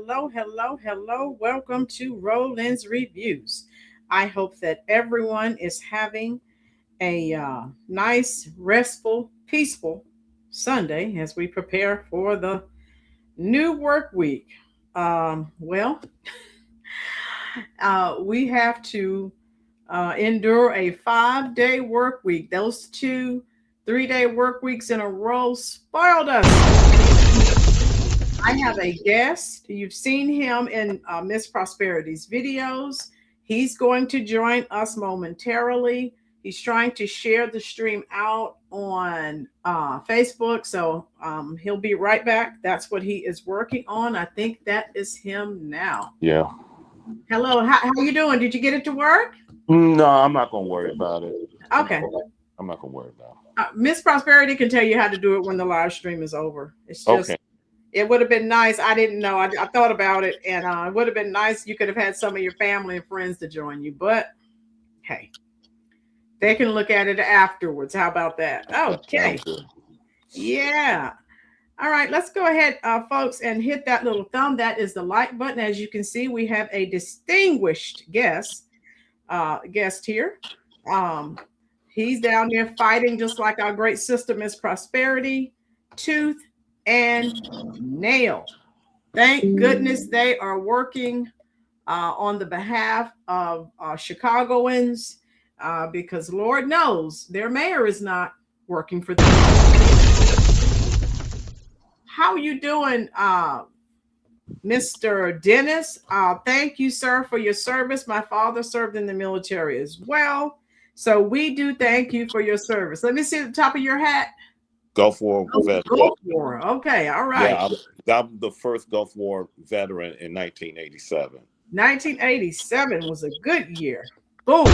hello. Welcome to Rolynn's Reviews. I hope that everyone is having a nice, restful, peaceful Sunday as we prepare for the new work week. We have to endure a 5-day work week. Those two 3-day work weeks in a row spoiled us. I have a guest. You've seen him in Miss Prosperity's videos. He's going to join us momentarily. He's trying to share the stream out on Facebook. So he'll be right back. That's what he is working on. I think that is him now. Yeah. Hello. How you doing? Did you get it to work? No, I'm not going to worry about it. Okay. I'm not going to worry about it. Miss Prosperity can tell you how to do it when the live stream is over. It's just... Okay. It would have been nice. I didn't know. I thought about it, and it would have been nice. You could have had some of your family and friends to join you, but hey, they can look at it afterwards. How about that? Okay. Yeah. All right. Let's go ahead, folks, and hit that little thumb. That is the like button. As you can see, we have a distinguished guest here. He's down there fighting just like our great sister, Miss Prosperity, tooth and nail. Thank goodness they are working on the behalf of Chicagoans because Lord knows their mayor is not working for them. How are you doing, Mr. Dennis? Thank you, sir, for your service. My father served in the military as well. So we do thank you for your service. Let me see the top of your hat. Gulf War veteran. Gulf War. Okay, all right. Yeah, I'm the first Gulf War veteran in 1987. 1987 was a good year. Boom.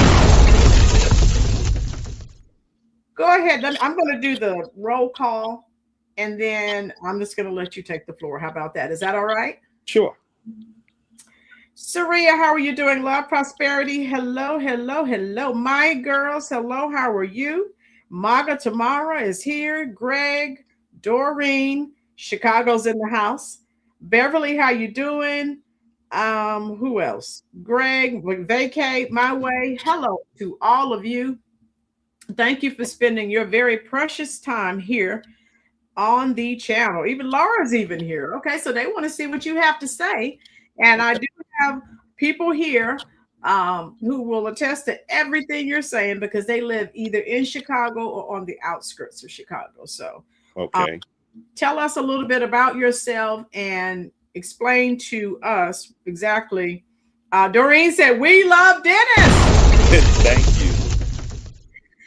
Go ahead. I'm going to do the roll call, and then I'm just going to let you take the floor. How about that? Is that all right? Sure. Saria, how are you doing? Love, prosperity. Hello. My girls, hello. How are you? Maga Tamara is here. Greg, Doreen, Chicago's in the house. Beverly, how you doing? Who else? Greg, vacate my way. Hello to all of you. Thank you for spending your very precious time here on the channel. Even Laura's even here. Okay, so they want to see what you have to say. And I do have people here who will attest to everything you're saying because they live either in Chicago or on the outskirts of Chicago. So, okay, tell us a little bit about yourself and explain to us exactly. Doreen said, "We love Dennis." Thank you.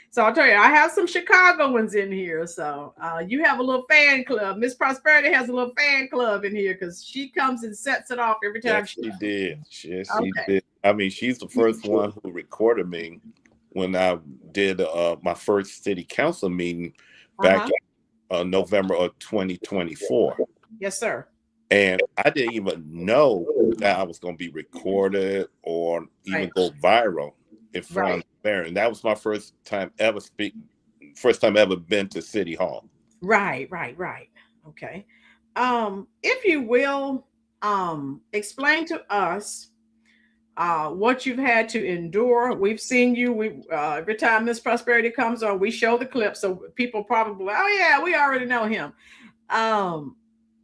So I'll tell you, I have some Chicagoans in here. So you have a little fan club. Miss Prosperity has a little fan club in here because she comes and sets it off every time. Yes, she did. Yes, she did. I mean, she's the first one who recorded me when I did my first city council meeting back in November of 2024. Yes, sir. And I didn't even know that I was going to be recorded or even go viral in front of there. And that was my first time ever been to City Hall. Right. Okay. If you will, explain to us what you've had to endure. We've seen you. Every time Miss Prosperity comes on, we show the clip, so people probably, oh yeah, we already know him.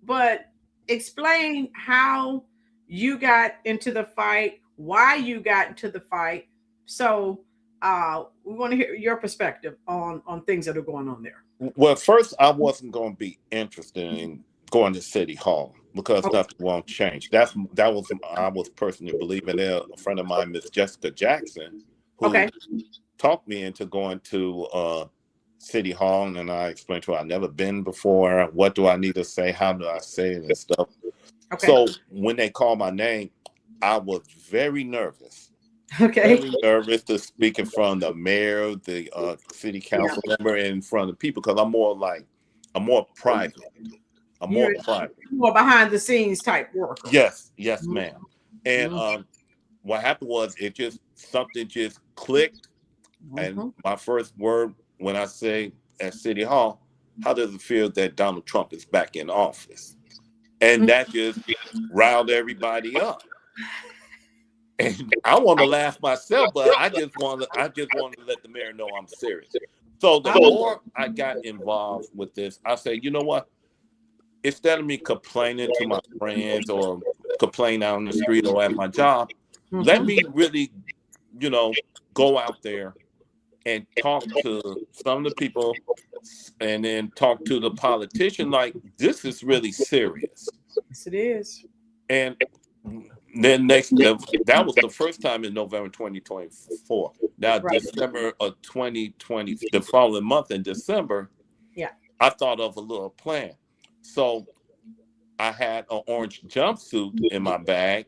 But explain how you got into the fight, why you got into the fight. So we want to hear your perspective on things that are going on there. Well, first, I wasn't going to be interested in going to City Hall because nothing won't change. I was personally believing there. A friend of mine, Miss Jessica Jackson, who talked me into going to City Hall, and I explained to her I've never been before. What do I need to say? How do I say it and stuff? So when they called my name, I was very nervous. Very nervous to speak in front of the mayor, the city council member, and in front of people because I'm more private. I'm more private. More behind the scenes type work. Yes, ma'am. And what happened was something just clicked. And my first word when I say at City Hall, how does it feel that Donald Trump is back in office? And that just riled everybody up. And I want to laugh myself, but I just want to let the mayor know I'm serious. So the more I got involved with this, I say, you know what? Instead of me complaining to my friends or complaining out on the street or at my job, let me really, go out there and talk to some of the people and then talk to the politician. Like, this is really serious. Yes, it is. And then that was the first time in November 2024. Now, Right. December of 2020, the following month in December, I thought of a little plan. So I had an orange jumpsuit in my bag,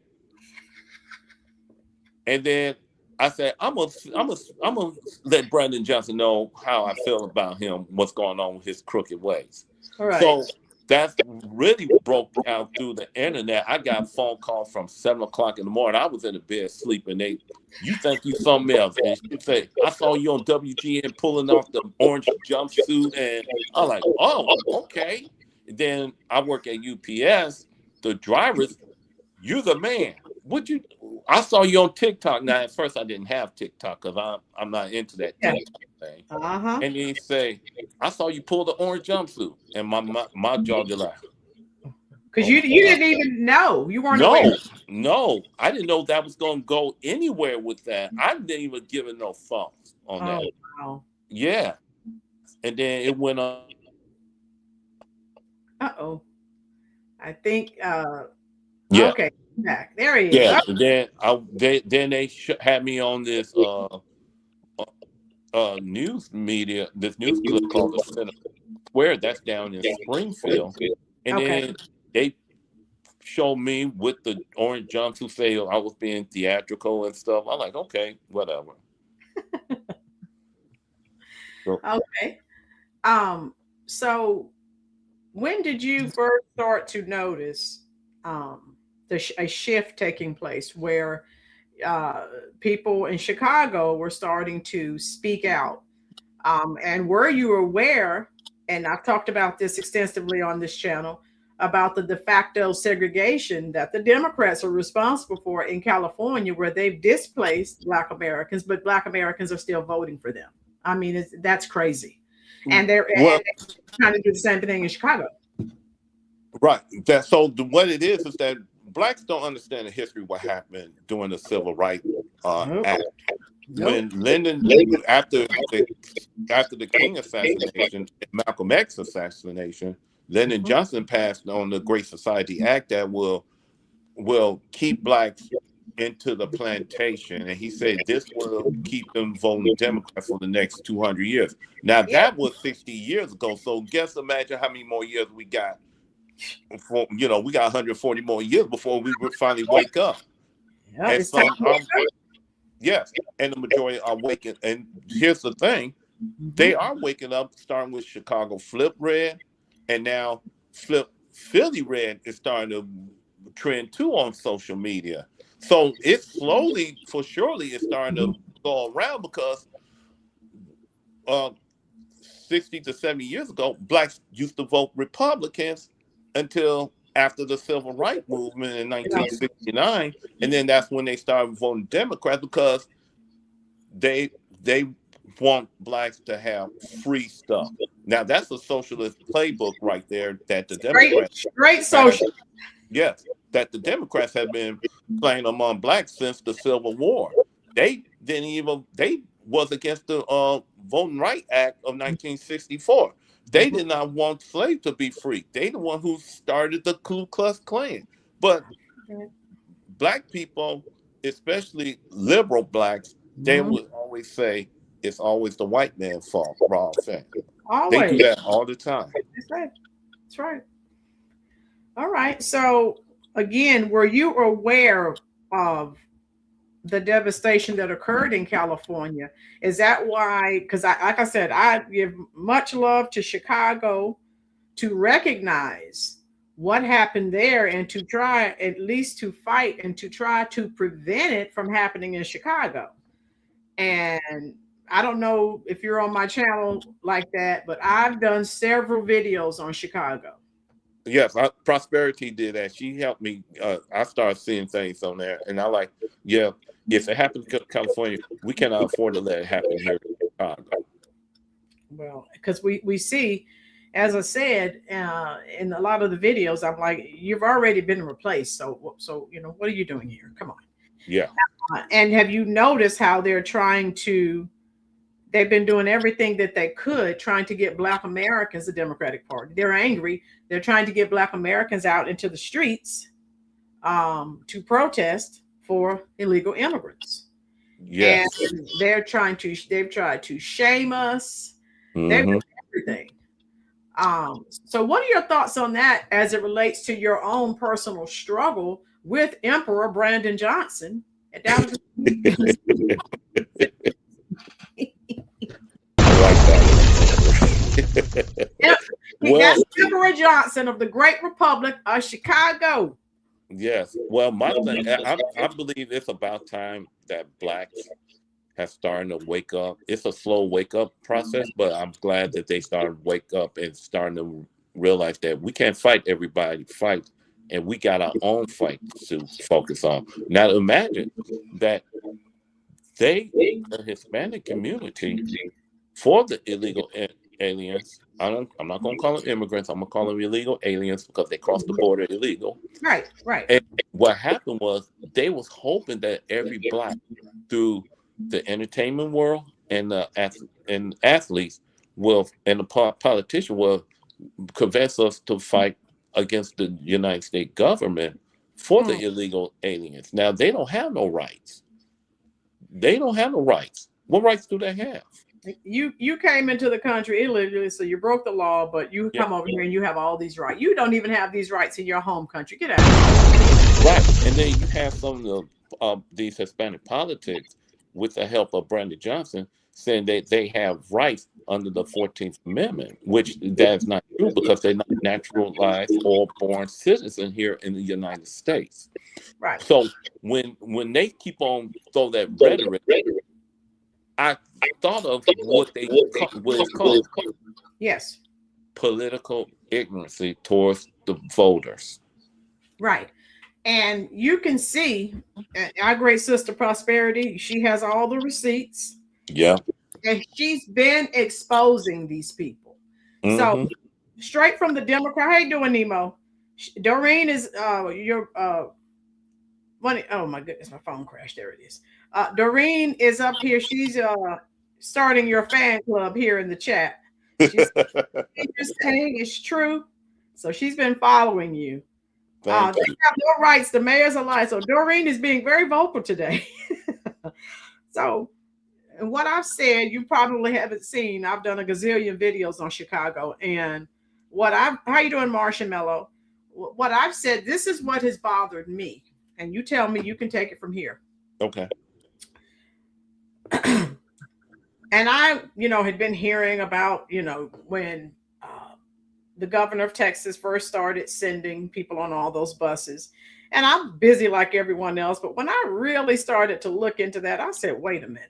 and then I said, I'm gonna let Brandon Johnson know how I feel about him, what's going on with his crooked ways. Right. So that's really broke out through the internet. I got a phone call from 7 o'clock in the morning. I was in the bed sleeping. You think you something else? And she say, I saw you on WGN pulling off the orange jumpsuit, and I'm like, oh, okay. And then I work at UPS. The drivers, you're the man. I saw you on TikTok. Now, at first, I didn't have TikTok because I'm not into that TikTok thing. And then he say, I saw you pull the orange jumpsuit, and my jaw just like. Because you didn't even know. You weren't aware. No, I didn't know that was going to go anywhere with that. I didn't even give it no thoughts on that. Wow. Yeah, and then it went on. I think. Yeah. Okay. Back. There he is. Yeah. And then they had me on this news media, this news clip called the Center Square. That's down in Springfield, and then they showed me with the orange jumpsuit, say I was being theatrical and stuff. I'm like, okay, whatever. Okay. So when did you first start to notice a shift taking place where people in Chicago were starting to speak out? And were you aware, and I've talked about this extensively on this channel, about the de facto segregation that the Democrats are responsible for in California, where they've displaced Black Americans, but Black Americans are still voting for them. I mean, that's crazy. And they're trying to do the same thing in Chicago. Right. So what it is that Blacks don't understand the history of what happened during the Civil Rights Act. When Lyndon, after the King assassination, Malcolm X assassination, Lyndon Johnson passed on the Great Society Act that will keep Blacks into the plantation, and he said this will keep them voting Democrat for the next 200 years. Now that was 60 years ago. So imagine how many more years we got. We got 140 more years before we finally wake up. And yes, and the majority are waking. And here's the thing: they are waking up, starting with Chicago Flip Red, and now Philly Red is starting to trend too on social media. So it's slowly, for surely, it's starting to go around because 60 to 70 years ago, Blacks used to vote Republicans until after the Civil Rights Movement in 1969, and then that's when they started voting Democrat because they want Blacks to have free stuff. Now that's a socialist playbook right there that the Democrats great social. Yes, that the Democrats have been playing among Blacks since the Civil War. They was against the Voting Rights Act of 1964. They did not want slaves to be free. They the one who started the Ku Klux Klan. But Black people, especially liberal Blacks, they would always say it's always the white man's fault. Wrong thing. They do that all the time. That's right. All right. So again, were you aware of the devastation that occurred in California? Is that why? Because like I said, I give much love to Chicago to recognize what happened there and to try at least to fight and to try to prevent it from happening in Chicago. And I don't know if you're on my channel like that, but I've done several videos on Chicago. Yes, Prosperity did that. She helped me. I started seeing things on there, and I like, yeah, if it happens in California, we cannot afford to let it happen here in Chicago. Well, because we see, as I said in a lot of the videos, I'm like, you've already been replaced. So what are you doing here? Come on. Yeah. And have you noticed how they're trying to? They've been doing everything that they could, trying to get Black Americans, the Democratic Party. They're angry. They're trying to get Black Americans out into the streets to protest for illegal immigrants. And Yes. they've tried to shame us. They've Hmm. done everything. So what are your thoughts on that as it relates to your own personal struggle with Emperor Brandon Johnson down at the I like that. Yep. Well, That's Sibert Johnson of the Great Republic of Chicago. yes. Well, my thing, I believe it's about time that blacks have started to wake up. It's a slow wake up process, but I'm glad that they started to wake up and starting to realize that we can't fight everybody fight, and we got our own fight to focus on. Now, imagine that the Hispanic community, for the illegal aliens. I'm not going to call them immigrants. I'm going to call them illegal aliens because they crossed the border illegal. Right, right. And what happened was they was hoping that every black through the entertainment world and and athletes will and the politician will convince us to fight against the United States government for the Mm. illegal aliens. Now they don't have no rights. They don't have no rights. What rights do they have? You came into the country illegally, so you broke the law, but you Yeah. come over here and you have all these rights. You don't even have these rights in your home country. Get out of here. Right. And then you have some of these Hispanic politics with the help of Brandon Johnson saying that they have rights under the 14th Amendment, which that's not true because they're not naturalized or born citizens here in the United States. Right. So when they keep on throw that rhetoric, I thought of what it's called Yes. political ignorancy towards the voters. Right. And you can see our great sister Prosperity, she has all the receipts Yeah. and she's been exposing these people. So Hmm. straight from the Democrat, how you doing, Nemo? Doreen is your one. Oh my goodness, my phone crashed. There it is. Doreen is up here. She's starting your fan club here in the chat. She's saying it's true. So she's been following you. They Thank you. have no rights. The mayor's alive. So Doreen is being very vocal today. So what I've said, you probably haven't seen. I've done a gazillion videos on Chicago, and how you doing, Marshmallow? What I've said, this is what has bothered me, and you tell me, you can take it from here. Okay. And I, had been hearing about, when the governor of Texas first started sending people on all those buses. And I'm busy like everyone else. But when I really started to look into that, I said, wait a minute.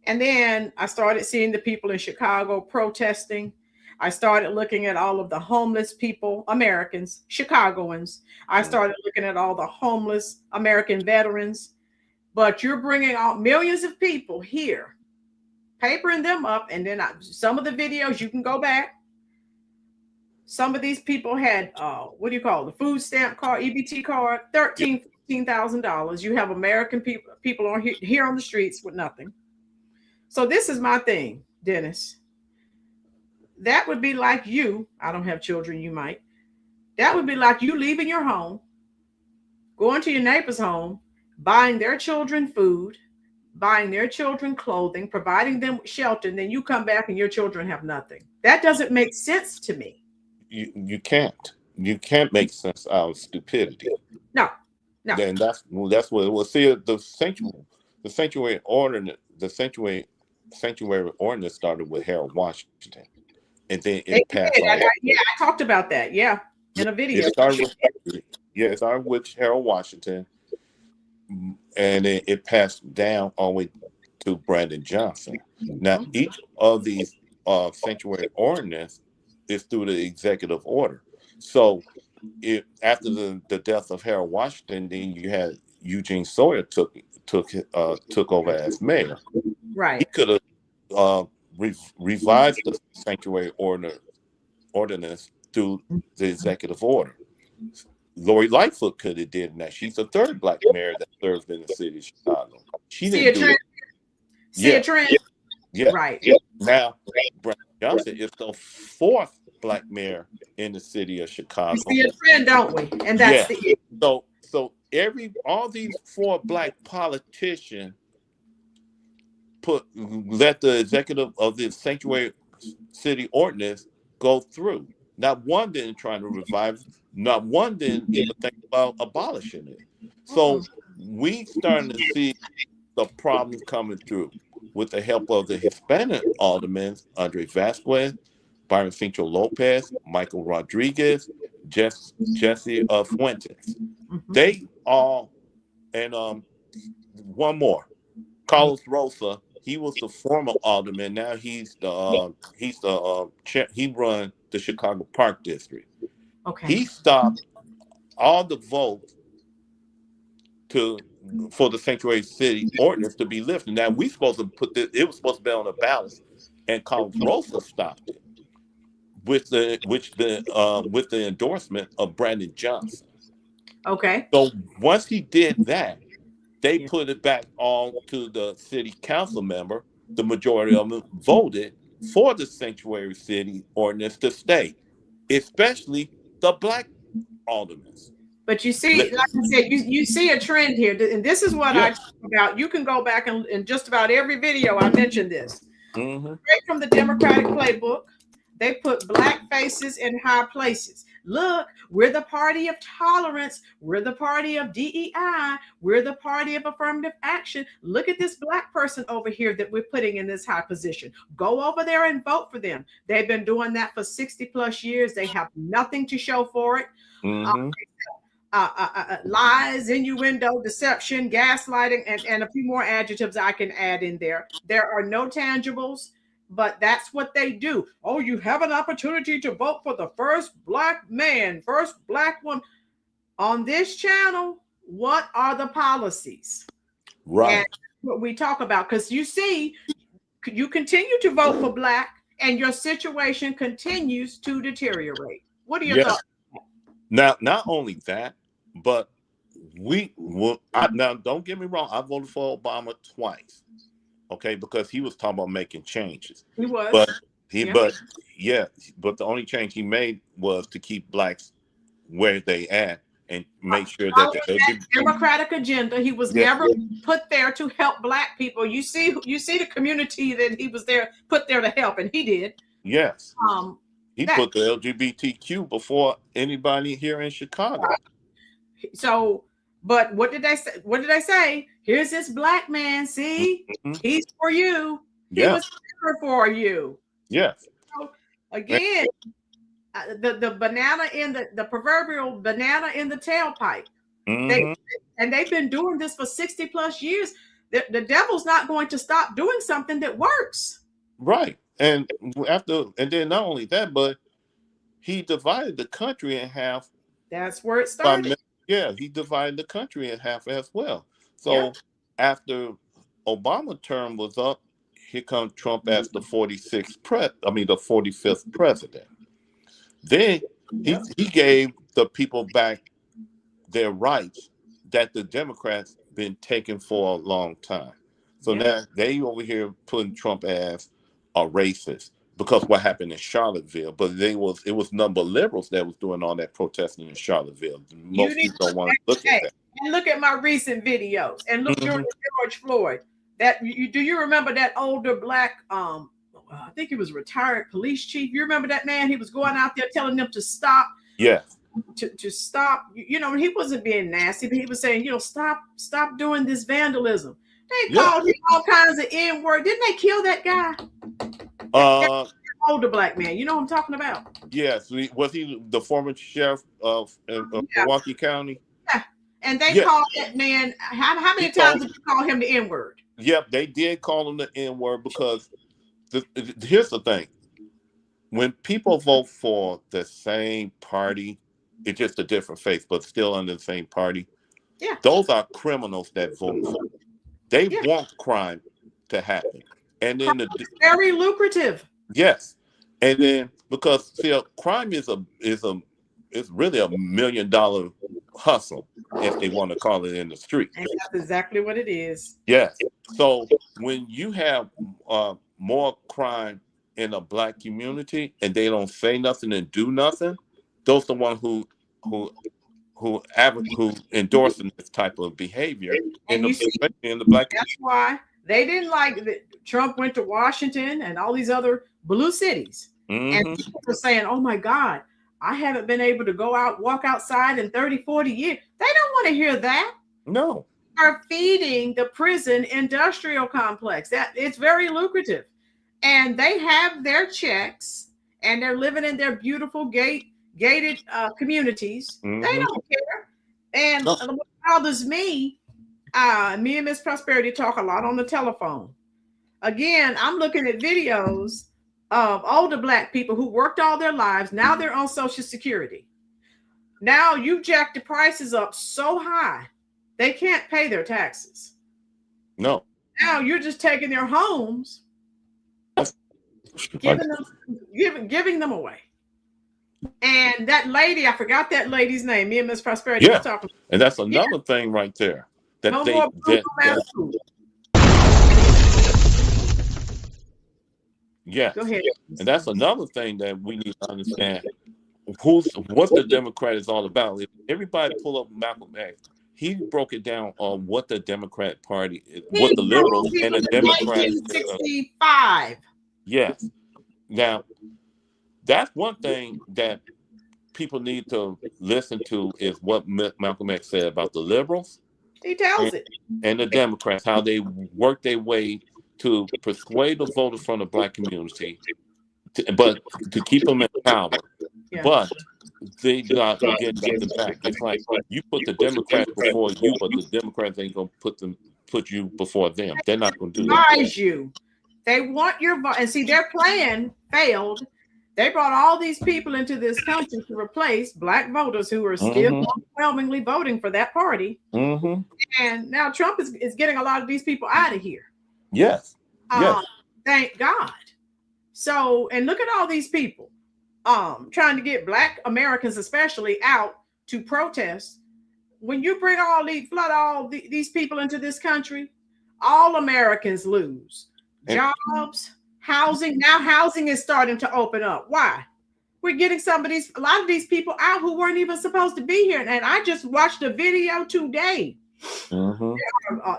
And then I started seeing the people in Chicago protesting. I started looking at all of the homeless people, Americans, Chicagoans. I started looking at all the homeless American veterans. But you're bringing out millions of people here, papering them up. And then some of the videos, you can go back. Some of these people had, what do you call it? The food stamp card, EBT card, $13,000, $14,000. You have American people on here on the streets with nothing. So this is my thing, Dennis. That would be like you. I don't have children, you might. That would be like you leaving your home, going to your neighbor's home, buying their children food, buying their children clothing, providing them shelter, and then you come back and your children have nothing. That doesn't make sense to me. You can't make sense out of stupidity. No. And that's what we'll see. The sanctuary ordinance started with Harold Washington, and then it passed on. I talked about that. Yeah, in a video. It started with Harold Washington, and it passed down all the way to Brandon Johnson. Now, each of these sanctuary ordinance is through the executive order. So after the death of Harold Washington, then you had Eugene Sawyer took over as mayor. He Right. could have revised the sanctuary ordinance through the executive order. Lori Lightfoot could have did that. She's the third black mayor that served in the city of Chicago. She See didn't a do trend. it. See Yeah, a trend. yeah. Right. Now, Brandon Johnson is the fourth black mayor in the city of We Chicago. see a trend, don't we? And that's Yeah. the So all these four black politicians let the executive of the sanctuary city ordinance go through. Not one didn't try to revive it. Not one didn't even think about abolishing it. So we starting to see the problems coming through with the help of the Hispanic aldermen, Andre Vasquez, Byron Fincho Lopez, Michael Rodriguez, Jesse Fuentes. They all, and one more, Carlos Rosa. He was the former alderman. Now he run the Chicago Park District. okay. He stopped all the votes for the sanctuary city ordinance to be lifted. Now we supposed to it was supposed to be on the ballot, and Carlos Rosa stopped it with the endorsement of Brandon Johnson. Okay. So once he did that, they put it back on to the city council member. The majority of them voted for the sanctuary city ordinance to stay, especially the black aldermen. But you see, like I said, you see a trend here. And this is what I talk about. You can go back and in just about every video I mentioned this. Straight from the Democratic playbook, they put black faces in high places. Look, we're the party of tolerance. We're the party of DEI. We're the party of affirmative action. Look at this black person over here that we're putting in this high position. Go over there and vote for them. They've been doing that for 60 plus years. They have nothing to show for it. Lies, innuendo, deception, gaslighting, and a few more adjectives I can add in there. There are no tangibles, but that's what they do. Oh, you have an opportunity to vote for the first black man, first black woman. On this channel, what are the policies? Right. And what we talk about, because you see, you continue to vote for black and your situation continues to deteriorate. What are your thoughts? Now, not only that, but now don't get me wrong, I voted for Obama twice, okay, because he was talking about making changes. He was, but the only change he made was to keep blacks where they at and make sure that the Democratic agenda. He was never put there to help black people. You see the community that he was put there to help, and he did. Yes. He put the LGBTQ before anybody here in Chicago. So, but what did they say? What did they say? Here's this black man. See, he's for you. He was for you. Yes. So, again, the banana in the proverbial banana in the tailpipe. They've been doing this for 60 plus years. The devil's not going to stop doing something that works. Right. And then not only that, but he divided the country in half. That's where it started. He divided the country in half as well. So after Obama term was up, here comes Trump as the 45th president. Then he gave the people back their rights that the Democrats been taking for a long time. So now they over here putting Trump as a racist because what happened in Charlottesville. But it was number of liberals that was doing all that protesting in Charlottesville. Most people don't want to look at that. And look at my recent videos and look during George Floyd. Do you remember that older black I think he was a retired police chief. You remember that man? He was going out there telling them to stop. Yes. To stop. He wasn't being nasty, but he was saying, stop doing this vandalism. They called him all kinds of N-word. Didn't they kill that guy? That older black man. You know what I'm talking about? Yes. Was he the former sheriff of Milwaukee County? Yeah. And they called that man. How many times did you call him the N-word? Yep, they did call him the N-word because here's the thing. when people vote for the same party, it's just a different face, but still under the same party. Yeah. Those are criminals that vote for. They want crime to happen. And then very lucrative. Yes. And then because see, crime is really $1 million hustle, if they want to call it in the street. And that's exactly what it is. Yes. So when you have more crime in a black community and they don't say nothing and do nothing, those are the ones who endorsing this type of behavior in the black. That's why they didn't like that Trump went to Washington and all these other blue cities. And people were saying, oh my God, I haven't been able to walk outside in 30, 40 years. They don't want to hear that. No. Are feeding the prison industrial complex. That it's very lucrative. And they have their checks and they're living in their beautiful gated communities. They don't care. And what bothers me and Miss Prosperity talk a lot on the telephone. Again, I'm looking at videos of older black people who worked all their lives. Now they're on Social Security. Now you jack the prices up so high, they can't pay their taxes. No. Now you're just taking their homes, giving them away. And that lady, I forgot that lady's name. Me and Miss Prosperity was talking. And that's another thing right there. Yes. Go ahead. And that's another thing that we need to understand. What the Democrat is all about. If everybody pull up Malcolm X, he broke it down on what the Democrat Party is, what the liberals and the Democrats. 1965. Yes. Now, that's one thing that people need to listen to is what Malcolm X said about the liberals. He tells it. And the Democrats, how they work their way to persuade the voters from the black community, but to keep them in power. Yeah. But they not get nothing back. It's like you put the Democrats before you, but the Democrats ain't gonna put you before them. They're not gonna do that. You. They want your vote. And see, their plan failed. They brought all these people into this country to replace black voters who are still overwhelmingly voting for that party. And now Trump is getting a lot of these people out of here. Yes. Thank God. So, and look at all these people trying to get black Americans especially out to protest. When you bring flood all these people into this country, all Americans lose. Jobs, housing. Now housing is starting to open up. Why? We're getting a lot of these people out who weren't even supposed to be here. And I just watched a video today.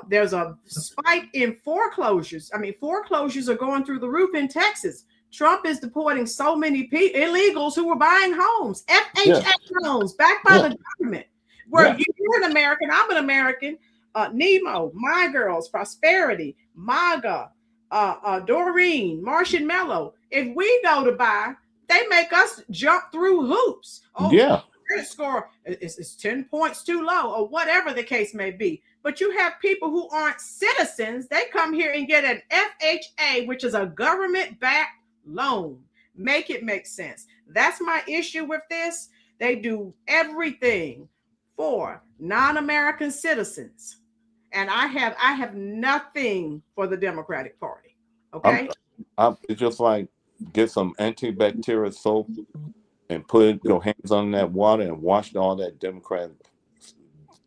There's a spike in foreclosures. I mean, foreclosures are going through the roof in Texas. Trump is deporting so many illegals who were buying homes, FHA loans backed by the government. Where you're an American, I'm an American. Nemo, My Girls, Prosperity, MAGA, Doreen, Martian Mello. If we go to buy, they make us jump through hoops. Credit score is 10 points too low, or whatever the case may be. But you have people who aren't citizens. They come here and get an FHA, which is a government-backed loan. Make it make sense. That's my issue with this. They do everything for non-American citizens. And I have nothing for the Democratic Party. Okay? It's just like get some antibacterial soap and put your hands on that water and wash all that Democrat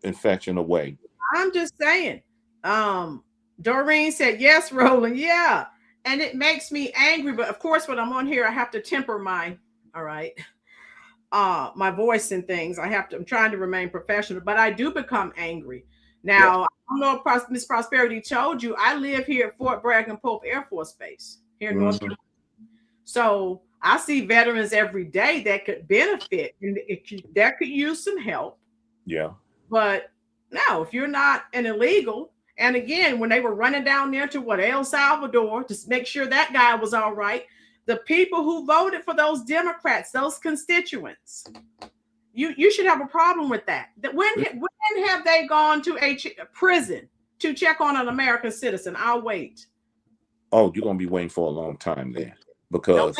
infection away. I'm just saying. Doreen said, yes, Rolynn. Yeah. And it makes me angry. But of course, when I'm on here, I have to temper my voice and things. I'm trying to remain professional, but I do become angry. Now, I don't know if Miss Prosperity told you, I live here at Fort Bragg and Pope Air Force Base here in North Carolina. So I see veterans every day that could benefit and that could use some help. Yeah. But no, if you're not an illegal, and again, when they were running down there to El Salvador to make sure that guy was all right, the people who voted for those Democrats, those constituents, you should have a problem with that. When have they gone to a prison to check on an American citizen? I'll wait. Oh, you're going to be waiting for a long time there. because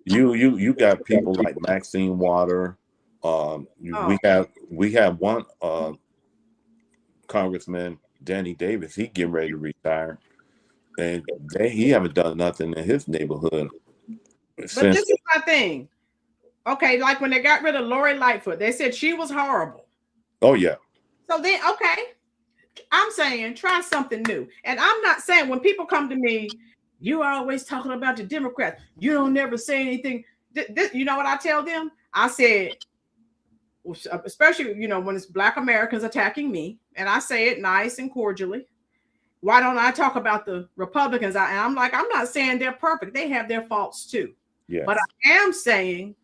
you got people like Maxine Water. We have one Congressman, Danny Davis. He getting ready to retire, and he haven't done nothing in his neighborhood. But this is my thing. Okay, like when they got rid of Lori Lightfoot, they said she was horrible. Oh yeah. So then, okay, I'm saying try something new. And I'm not saying when people come to me, you are always talking about the Democrats. You don't never say anything. You know what I tell them? I said, especially, when it's Black Americans attacking me, and I say it nice and cordially. Why don't I talk about the Republicans? And I'm like, I'm not saying they're perfect. They have their faults too. Yes. But I am saying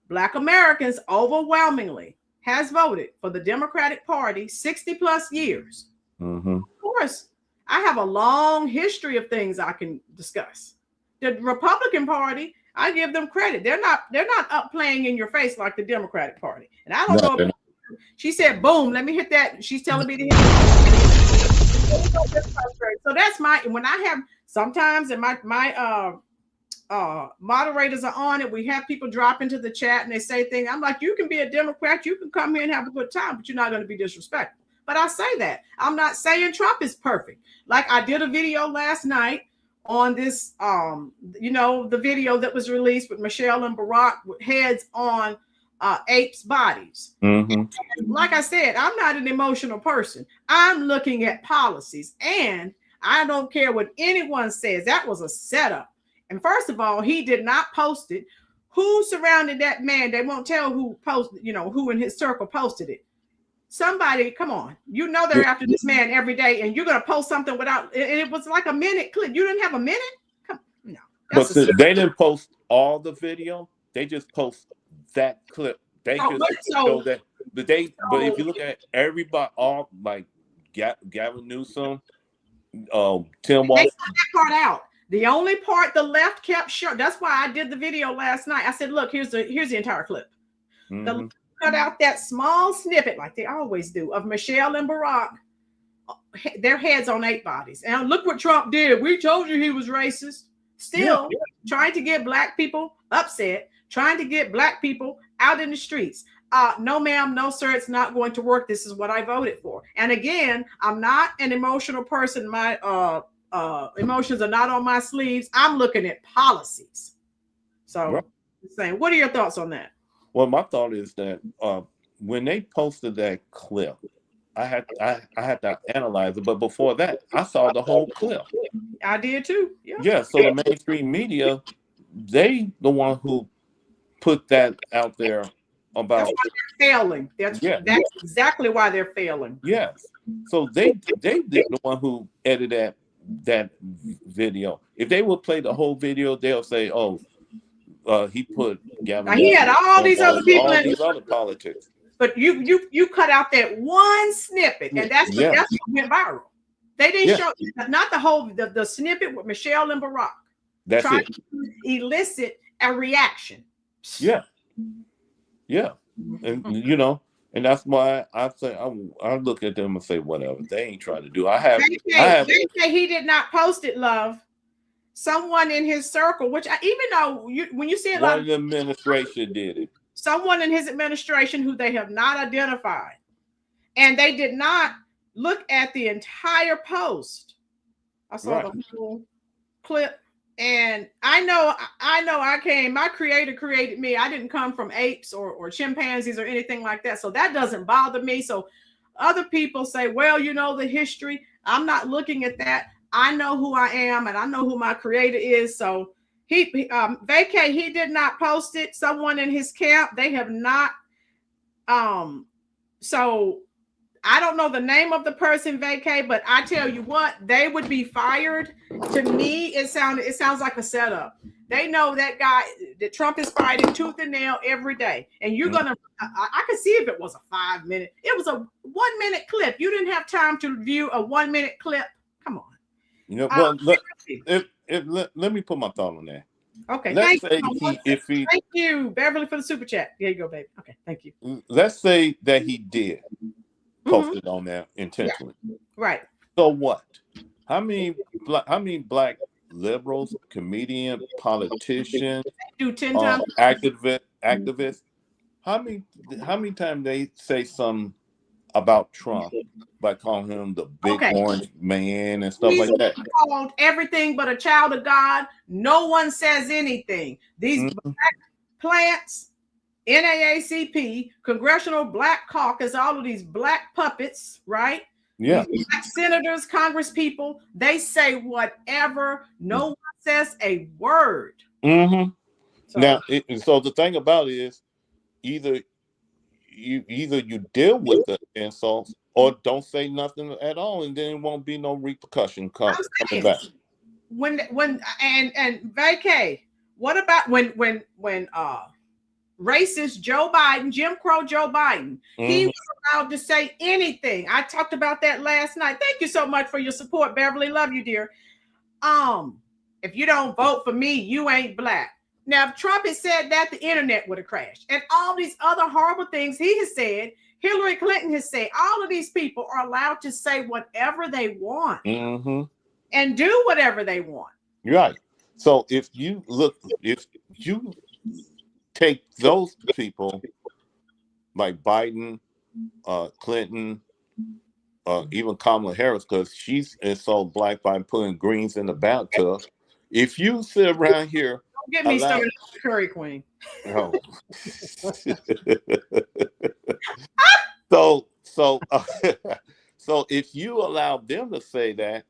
Black Americans overwhelmingly has voted for the Democratic Party 60 plus years. Mm-hmm. Of course, I have a long history of things I can discuss. The Republican Party, I give them credit. They're not up playing in your face like the Democratic Party. And I don't know if she said, boom, let me hit that. She's telling me to hit that. So that's when I have sometimes, and my moderators are on it. We have people drop into the chat and they say things. I'm like, you can be a Democrat, you can come here and have a good time, but you're not going to be disrespectful. But I say that. I'm not saying Trump is perfect. Like I did a video last night on this, the video that was released with Michelle and Barack with heads on apes' bodies. Mm-hmm. Like I said, I'm not an emotional person. I'm looking at policies, and I don't care what anyone says. That was a setup. And first of all, he did not post it. Who surrounded that man? They won't tell who posted, who in his circle posted it. Somebody, come on. They're after this man every day, and you're going to post something without, it was like a minute clip. You didn't have a minute? No. But they didn't post all the video. They just post that clip. They show that. But if you look at everybody, all like Gavin Newsom, Tim Walton. They cut that part out. The only part the left kept short. That's why I did the video last night. I said, look, here's the entire clip. Mm-hmm. The left cut out that small snippet, like they always do, of Michelle and Barack, their heads on ape bodies. And look what Trump did. We told you he was racist. Still trying to get Black people upset, trying to get Black people out in the streets. No, ma'am, no, sir, it's not going to work. This is what I voted for. And again, I'm not an emotional person. My emotions are not on my sleeves. I'm looking at policies. So saying, what are your thoughts on that? Well, my thought is that when they posted that clip, I had to analyze it. But before that, I saw the whole clip. I did too. Yeah. So the mainstream media, they the one who put that out there about. That's why they're failing. That's exactly why they're failing. Yes. So they the one who edited that video. If they would play the whole video, they'll say, "Oh, he put Gavin." Now, he had all these other people in these other politics. But you cut out that one snippet, and that's what went viral. They didn't show not the whole the snippet with Michelle and Barack. That's trying to elicit a reaction. Yeah. And and that's why I say I look at them and say, whatever, they ain't trying to do. They say he did not post it, love. Someone in his circle, which even though when you see it, one of the administration did it. Someone in his administration who they have not identified, and they did not look at the entire post. I saw the whole clip, and I know my creator created me. I didn't come from apes or chimpanzees or anything like that, so that doesn't bother me. So other people say, well, the history. I'm not looking at that. I know who I am, and I know who my creator is. So vacay, he did not post it. Someone in his camp, they have not. So I don't know the name of the person, vacay, but I tell you what, they would be fired. To me, it sounds like a setup. They know that Trump is fighting tooth and nail every day. And you're gonna, I could see if it was a 5 minute, it was a 1 minute clip. You didn't have time to view a 1 minute clip. Come on. Let me put my thought on that. Okay. Thank you, Beverly, for the super chat. There you go, baby. Okay, thank you. Let's say that he did post it on there intentionally. Yeah. Right. So what? How many Black liberals, comedian, politician, Do 10 times. activist. How many times they say something about Trump by calling him the big orange man and stuff like that? Called everything but a child of God. No one says anything. These black plants, NAACP, Congressional Black Caucus, all of these black puppets, right? Yeah. These black senators, Congress people, they say whatever. No one says a word. Mm-hmm. So, so the thing about it is, either you deal with the insults or don't say nothing at all, and then it won't be no repercussion coming back. When and vacay. What about when racist Joe Biden, Jim Crow Joe Biden, he was allowed to say anything. I talked about that last night. Thank you so much for your support, Beverly. Love you, dear. If you don't vote for me, you ain't black. Now, if Trump had said that, the internet would have crashed. And all these other horrible things he has said, Hillary Clinton has said, all of these people are allowed to say whatever they want and do whatever they want. Right. So if you take those people like Biden, Clinton, even Kamala Harris, because she's insulted black by putting greens in the bathtub. If you sit around here, don't get me started with the Curry Queen. Oh. So if you allow them to say that,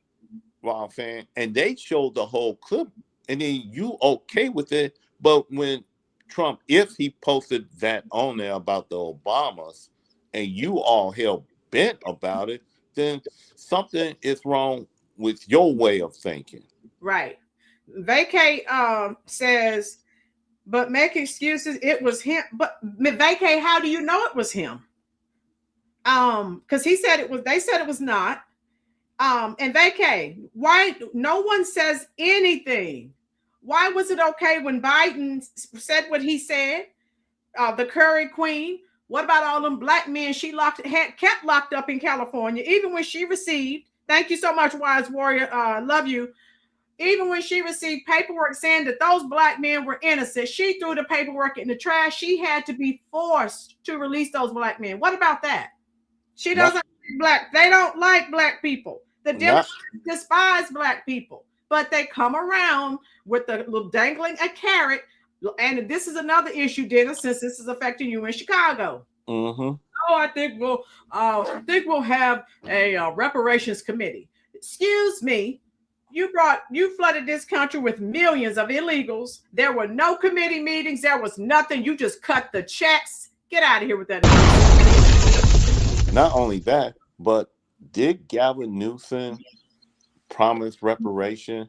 well, I'm saying, and they showed the whole clip, and then you okay with it, but when Trump, if he posted that on there about the Obamas, and you all hell bent about it, then something is wrong with your way of thinking. Right. Vacay says, but make excuses, it was him. But Vacay, how do you know it was him? Because he said it was, they said it was not. And Vacay, why no one says anything? Why was it okay when Biden said what he said? The Curry Queen. What about all them black men she kept locked up in California, even when she received, thank you so much, Wise Warrior, love you. Even when she received paperwork saying that those black men were innocent, she threw the paperwork in the trash. She had to be forced to release those black men. What about that? She doesn't like black. They don't like black people. The Democrats despise black people, but they come around with the little dangling a carrot. And this is another issue, Dennis, since this is affecting you in Chicago. Oh, I think we'll have a reparations committee. Excuse me. You flooded this country with millions of illegals. There were no committee meetings. There was nothing. You just cut the checks. Get out of here with that. Not only that, but did Gavin Newsom promise reparation?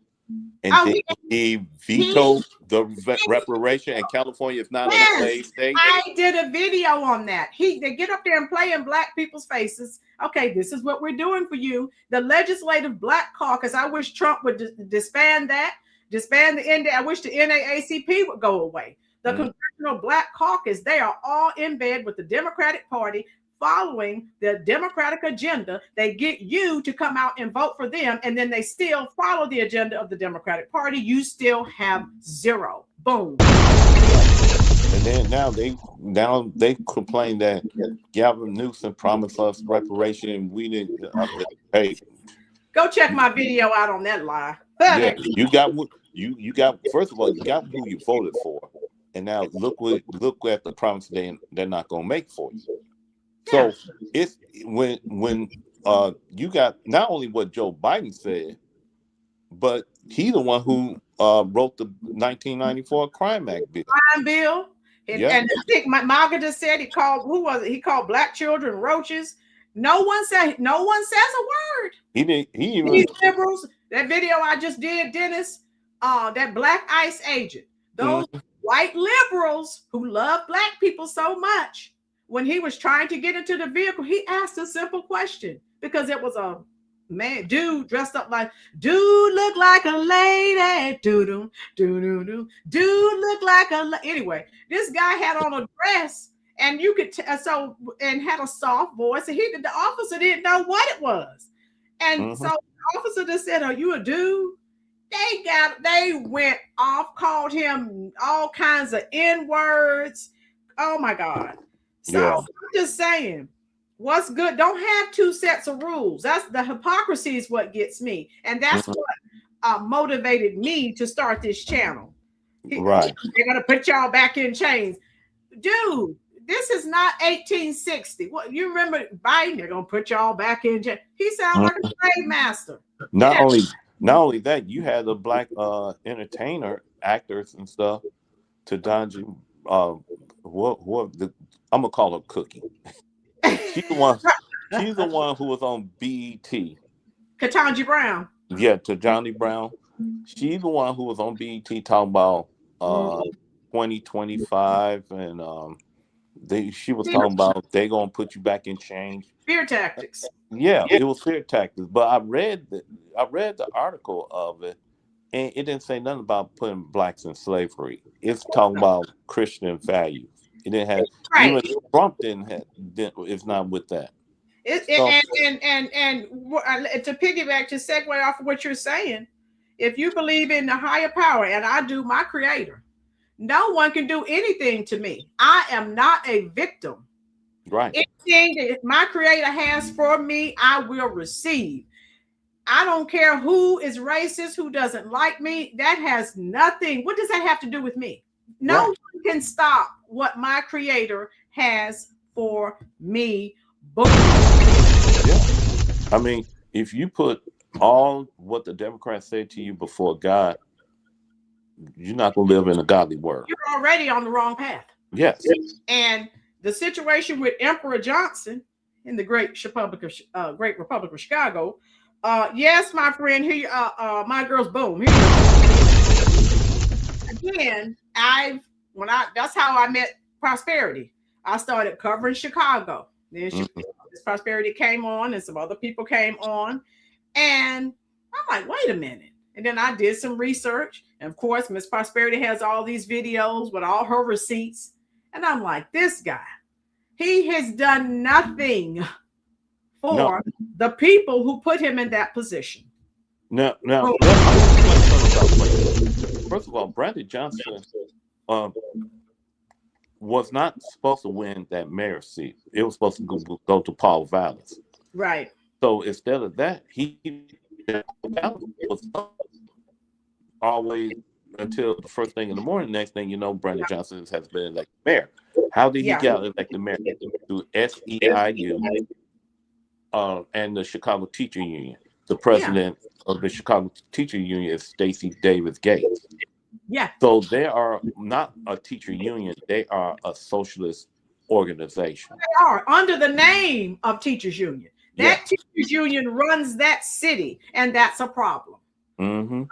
And then he vetoed the reparation, and California is not a slave state. I did a video on that. They get up there and play in black people's faces. Okay, this is what we're doing for you. The Legislative Black Caucus. I wish Trump would disband that. Disband the NAACP. I wish the NAACP would go away. The Congressional Black Caucus. They are all in bed with the Democratic Party, following the Democratic agenda. They get you to come out and vote for them, and then they still follow the agenda of the Democratic Party. You still have zero. Boom. And then now they complain that Gavin Newsom promised us reparation, and we didn't. Hey, go check my video out on that lie. Yeah, you got what you got. First of all, you got who you voted for, and now look at the promise they're not going to make for you. So it's when you got not only what Joe Biden said, but he's the one who wrote the 1994 Crime Act bill. Crime bill. And I think Maga just said he called, who was it? He called black children roaches. No one says a word. These liberals, that video I just did, Dennis, that black ICE agent, those white liberals who love black people so much. When he was trying to get into the vehicle, he asked a simple question because it was a dude dressed up like, dude look like a lady, dude look like a anyway. This guy had on a dress, and you could and had a soft voice, and the officer didn't know what it was, and so the officer just said, "Are you a dude?" They went off, called him all kinds of N-words. Oh my God. So Yeah. I'm just saying, what's good? Don't have two sets of rules. That's the hypocrisy is what gets me. And that's Mhm. what motivated me to start this channel. Right. They're gonna put y'all back in chains. Dude, this is not 1860. What you remember Biden? They're gonna put y'all back in jail. He sounds like a slave master. Not only that, you had the black entertainer actors and stuff to dodge what the I'm gonna call her Cookie. She's the one. She's the one who was on BET. Ketanji Brown. Yeah, to Johnny Brown. She's the one who was on BET talking about Mm. 2025, and she was talking about they gonna put you back in change. Fear tactics. Yeah, it was fear tactics. But I read the article of it, and it didn't say nothing about putting blacks in slavery. It's talking about Christian values. It didn't have Right. even Trump it's not with that. And to piggyback, to segue off of what you're saying, if you believe in the higher power, and I do, my creator, no one can do anything to me. I am not a victim. Right. Anything that my creator has for me, I will receive. I don't care who is racist, who doesn't like me. That has nothing. What does that have to do with me? No one can stop what my creator has for me. Boom. Yeah. I mean, if you put all what the Democrats say to you before God, you're not going to live in a godly world. You're already on the wrong path. Yes. And the situation with Emperor Johnson in the Great Republic of Chicago. Yes, my friend, here, my girl's boom. Here again, that's how I met Prosperity. I started covering Chicago. Then this Prosperity came on, and some other people came on, and I'm like, wait a minute. And then I did some research, and of course, Miss Prosperity has all these videos with all her receipts, and I'm like, this guy, he has done nothing for the people who put him in that position. Now, first of all, Brandon Johnson was not supposed to win that mayor seat. It was supposed to go to Paul Vallis. Right. So instead of that, he was always until the first thing in the morning. Next thing you know, Brandon Johnson has been elected mayor. How did he get elected mayor? Through SEIU and the Chicago Teacher Union. The president of the Chicago Teacher Union is Stacey Davis Gates. Yeah. So they are not a teacher union. They are a socialist organization. They are under the name of Teachers Union. That Teachers Union runs that city, and that's a problem. Mm-hmm.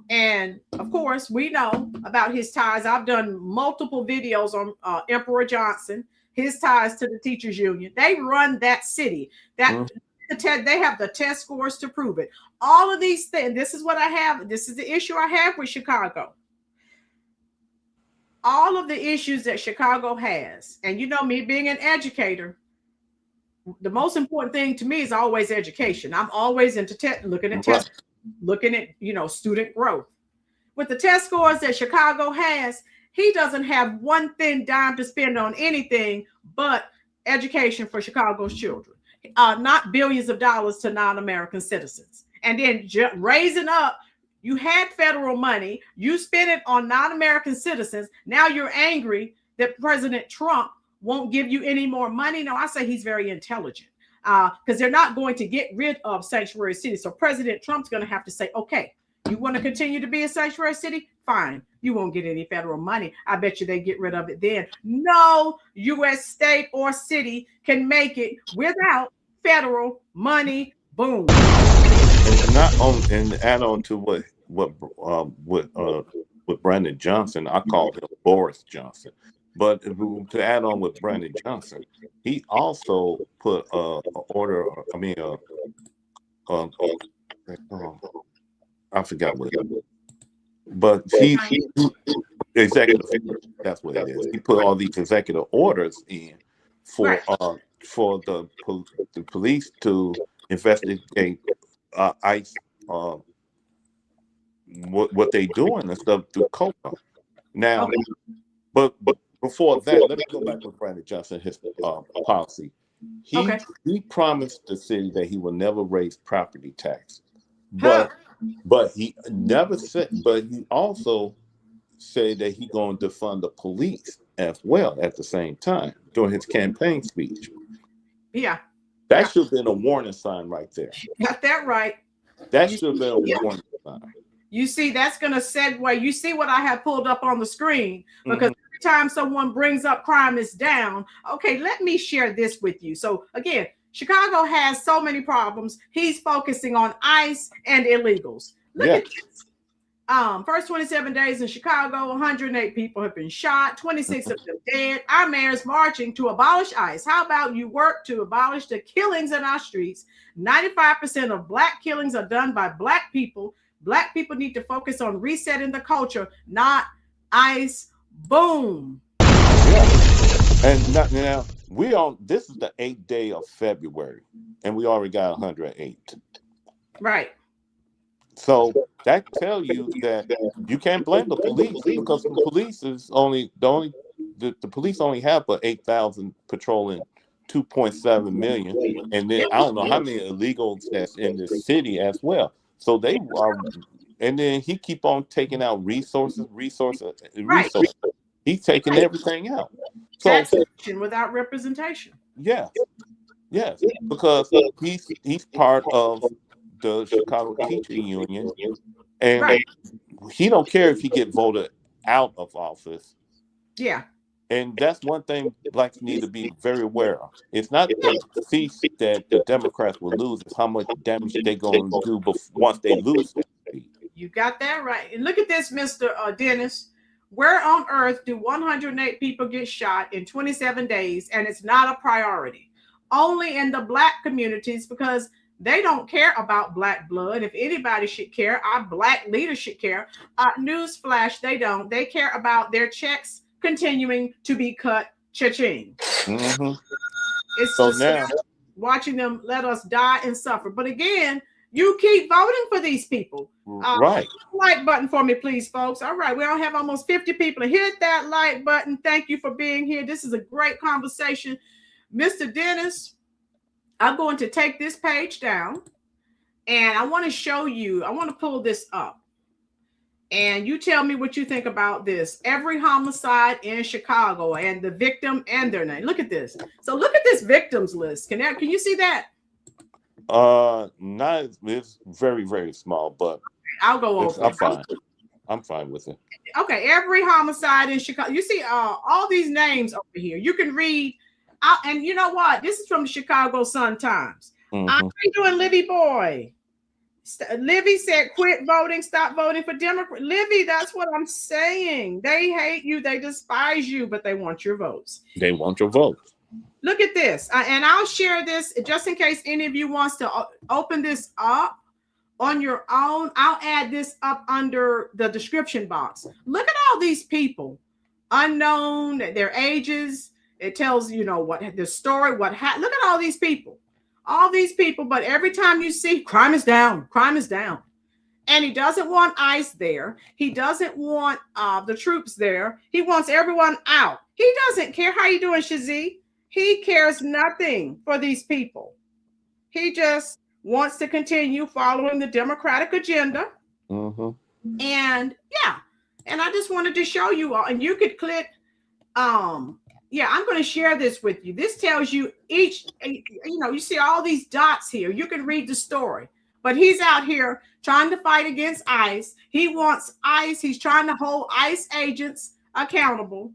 And of course, we know about his ties. I've done multiple videos on Emperor Johnson, his ties to the Teachers Union. They run that city. That they have the test scores to prove it. All of these things. This is what I have. This is the issue I have with Chicago. All of the issues that Chicago has, and you know me being an educator, the most important thing to me is always education. I'm always into looking at tests, looking at student growth. With the test scores that Chicago has, he doesn't have one thin dime to spend on anything but education for Chicago's children, not billions of dollars to non-American citizens. And then raising up. You had federal money. You spent it on non-American citizens. Now you're angry that President Trump won't give you any more money. No, I say he's very intelligent because they're not going to get rid of sanctuary cities. So President Trump's going to have to say, okay, you want to continue to be a sanctuary city? Fine. You won't get any federal money. I bet you they get rid of it then. No U.S. state or city can make it without federal money. Boom. And add on to what with Brandon Johnson, I call him Boris Johnson. But to add on with Brandon Johnson, he also put an order. I mean, I forgot what it was. But he executive. That's what it is. He put all these executive orders in for the police to investigate ICE what they doing and stuff through COPA. Now, Okay. but before that, let me go back with Brandon Johnson, his policy. He promised the city that he will never raise property tax, but he never said. But he also said that he going to defund the police as well at the same time during his campaign speech. Yeah, that should have been a warning sign right there. Got that right. That should have been a warning sign. You see, that's going to segue. You see what I have pulled up on the screen, because every time someone brings up crime is down, okay, let me share this with you. So again, Chicago has so many problems. He's focusing on ICE and illegals. Look at this. First 27 days in Chicago, 108 people have been shot, 26 of them dead. Our mayor's marching to abolish ICE. How about you work to abolish the killings in our streets? 95% of Black killings are done by Black people. Black people need to focus on resetting the culture, not ICE. Boom. Yeah. And now this is the 8th day of February, and we already got 108. Right. So that tells you that you can't blame the police, because the police is the police only have 8,000 patrolling 2.7 million, and then I don't know how many illegals that's in the city as well. So they are, and then he keep on taking out resources. Right. He's taking everything out. So taxation without representation. Yes, because he's part of the Chicago Teacher Union, and he don't care if he get voted out of office. Yeah. And that's one thing Blacks need to be very aware of. It's not the seats that the Democrats will lose, it's how much damage they're going to do once they lose that seat. You got that right. And look at this, Mr. Dennis. Where on earth do 108 people get shot in 27 days and it's not a priority? Only in the Black communities, because they don't care about Black blood. If anybody should care, our Black leaders should care. Newsflash, they don't. They care about their checks continuing to be cut. Cha-ching. It's so just now watching them let us die and suffer. But again, you keep voting for these people. Right. Like button for me, please, folks. All right. We don't have almost 50 people. Hit that like button. Thank you for being here. This is a great conversation. Mr. Dennis, I'm going to take this page down, and I want to show you. I want to pull this up, and you tell me what you think about this. Every homicide in Chicago and the victim and their name. Look at this. So look at this victims list. Can you see that? Not, it's very, very small, but I'll go over. I'm fine with it. Okay, every homicide in Chicago. You see all these names over here. You can read. And you know what? This is from the Chicago Sun-Times. How you doing, Livy boy? Livy said, quit voting, stop voting for Democrats. Livy, that's what I'm saying. They hate you, they despise you, but they want your votes. They want your votes. Look at this. And I'll share this just in case any of you wants to open this up on your own. I'll add this up under the description box. Look at all these people. Unknown, their ages. It tells what the story, look at all these people, but every time you see crime is down, and he doesn't want ICE there. He doesn't want the troops there. He wants everyone out. He doesn't care. How you doing, Shazee? He cares nothing for these people. He just wants to continue following the Democratic agenda. And and I just wanted to show you all, and you could click, I'm going to share this with you. This tells you each, you see all these dots here. You can read the story, but he's out here trying to fight against ICE. He wants ICE. He's trying to hold ICE agents accountable.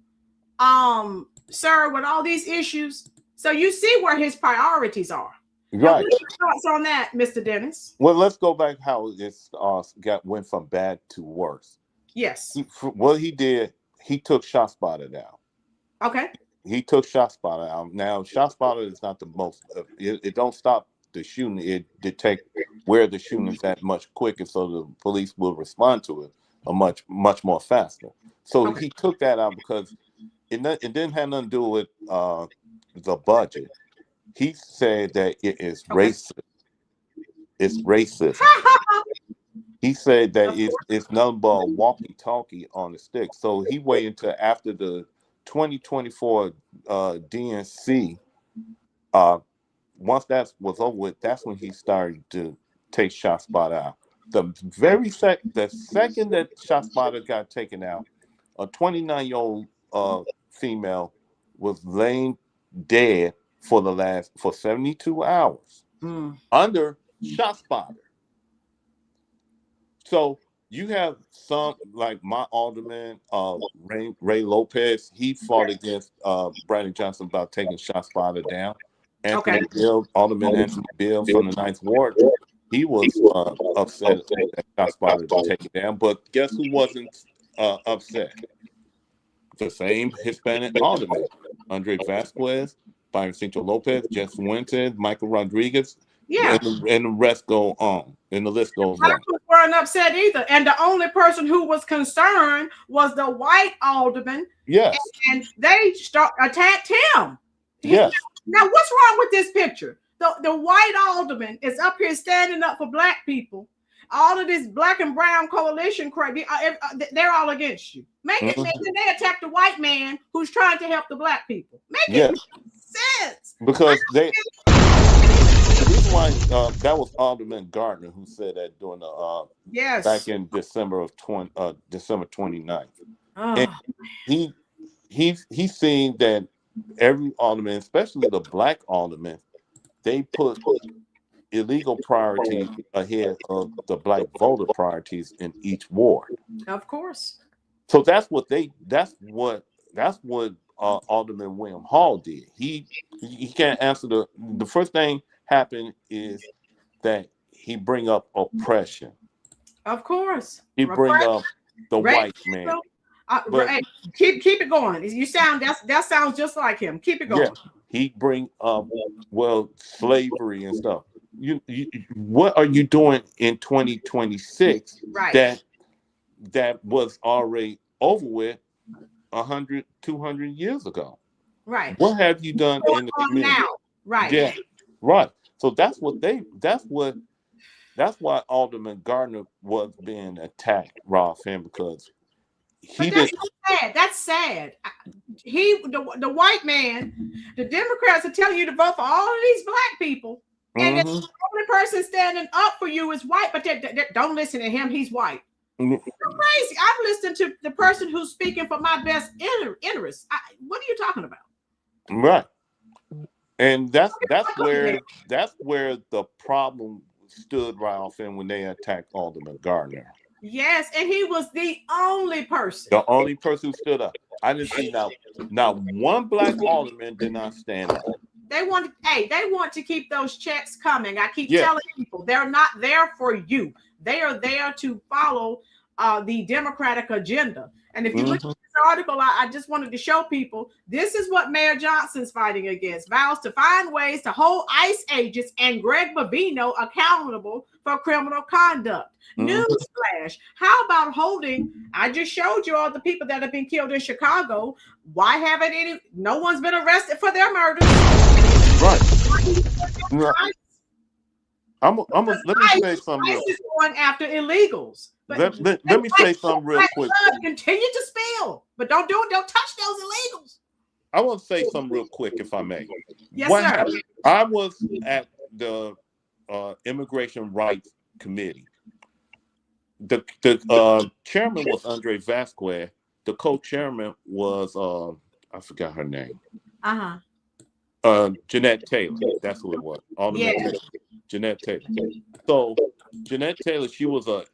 Sir, with all these issues. So you see where his priorities are. Right. What's your thoughts on that, Mr. Dennis? Well, let's go back how it's went from bad to worse. Yes. What he did, he took ShotSpotter down. Okay. He took ShotSpotter out. Now, ShotSpotter is not the most. It don't stop the shooting. It detects where the shooting is at much quicker, so the police will respond to it much more faster. So he took that out because it didn't have nothing to do with the budget. He said that it is racist. It's racist. He said that it's nothing but a walkie-talkie on the stick. So he waited until after the 2024 DNC. Once that was over with, that's when he started to take ShotSpotter out. The second that ShotSpotter got taken out, a 29-year-old female was laying dead for 72 hours under ShotSpotter. So you have some like my alderman, Ray Lopez. He fought against Brandon Johnson about taking ShotSpotter down. Anthony Bill, Alderman Anthony Bill from the 9th Ward, he was upset that ShotSpotter to take it down. But guess who wasn't upset? The same Hispanic alderman, Andre Vasquez, Byron Cinto Lopez, Jeff Fuentes, Michael Rodriguez. Yeah. And the rest go on. And the list goes on. Weren't upset either. And the only person who was concerned was the white alderman. Yes. And they attacked him. Yes. Now, what's wrong with this picture? The white alderman is up here standing up for black people. All of this black and brown coalition, they're all against you. Make it make they attack the white man who's trying to help the black people. Make it make sense. Because the reason why that was Alderman Gardner who said that during the back in December 29th. And he's seeing that every alderman, especially the black aldermen, they put illegal priorities ahead of the black voter priorities in each ward. Of course. So that's what Alderman William Hall did. He can't answer the first thing happened is that he bring up oppression. Of course. He bring up the white man. Keep it going. That sounds just like him. Keep it going. Yeah, he bring up slavery and stuff. What are you doing in 2026 that was already over with 100, 200 years ago? Right. What have you done in the community now? Right. Yeah. Right. So that's why Alderman Gardner was being attacked, Ralph, because that's sad. The white man, the Democrats are telling you to vote for all of these black people. And the only person standing up for you is white, but don't listen to him. He's white. You're crazy. I'm listening to the person who's speaking for my best interests. What are you talking about? Right. And that's where the problem stood, Ralph, and when they attacked Alderman Gardner. Yes, and he was the only person. The only person who stood up. I didn't see now one black alderman did not stand up. They want to keep those checks coming. I keep telling people they're not there for you. They are there to follow the Democratic agenda. And if you look at this article, I just wanted to show people this is what Mayor Johnson's fighting against. Vows to find ways to hold ICE agents and Greg Bobino accountable for criminal conduct. Newsflash. How about holding? I just showed you all the people that have been killed in Chicago. Why haven't no one's been arrested for their murders? Right. Let me say something. ICE is going after illegals. Let me say something real quick. Continue to spill, but don't touch those illegals. I want to say something real quick, if I may. Yes, sir. I was at the Immigration Rights Committee. The chairman was Andre Vasquez. The co-chairman was I forgot her name. Jeanette Taylor. That's who it was. Jeanette Taylor. So Jeanette Taylor, she was a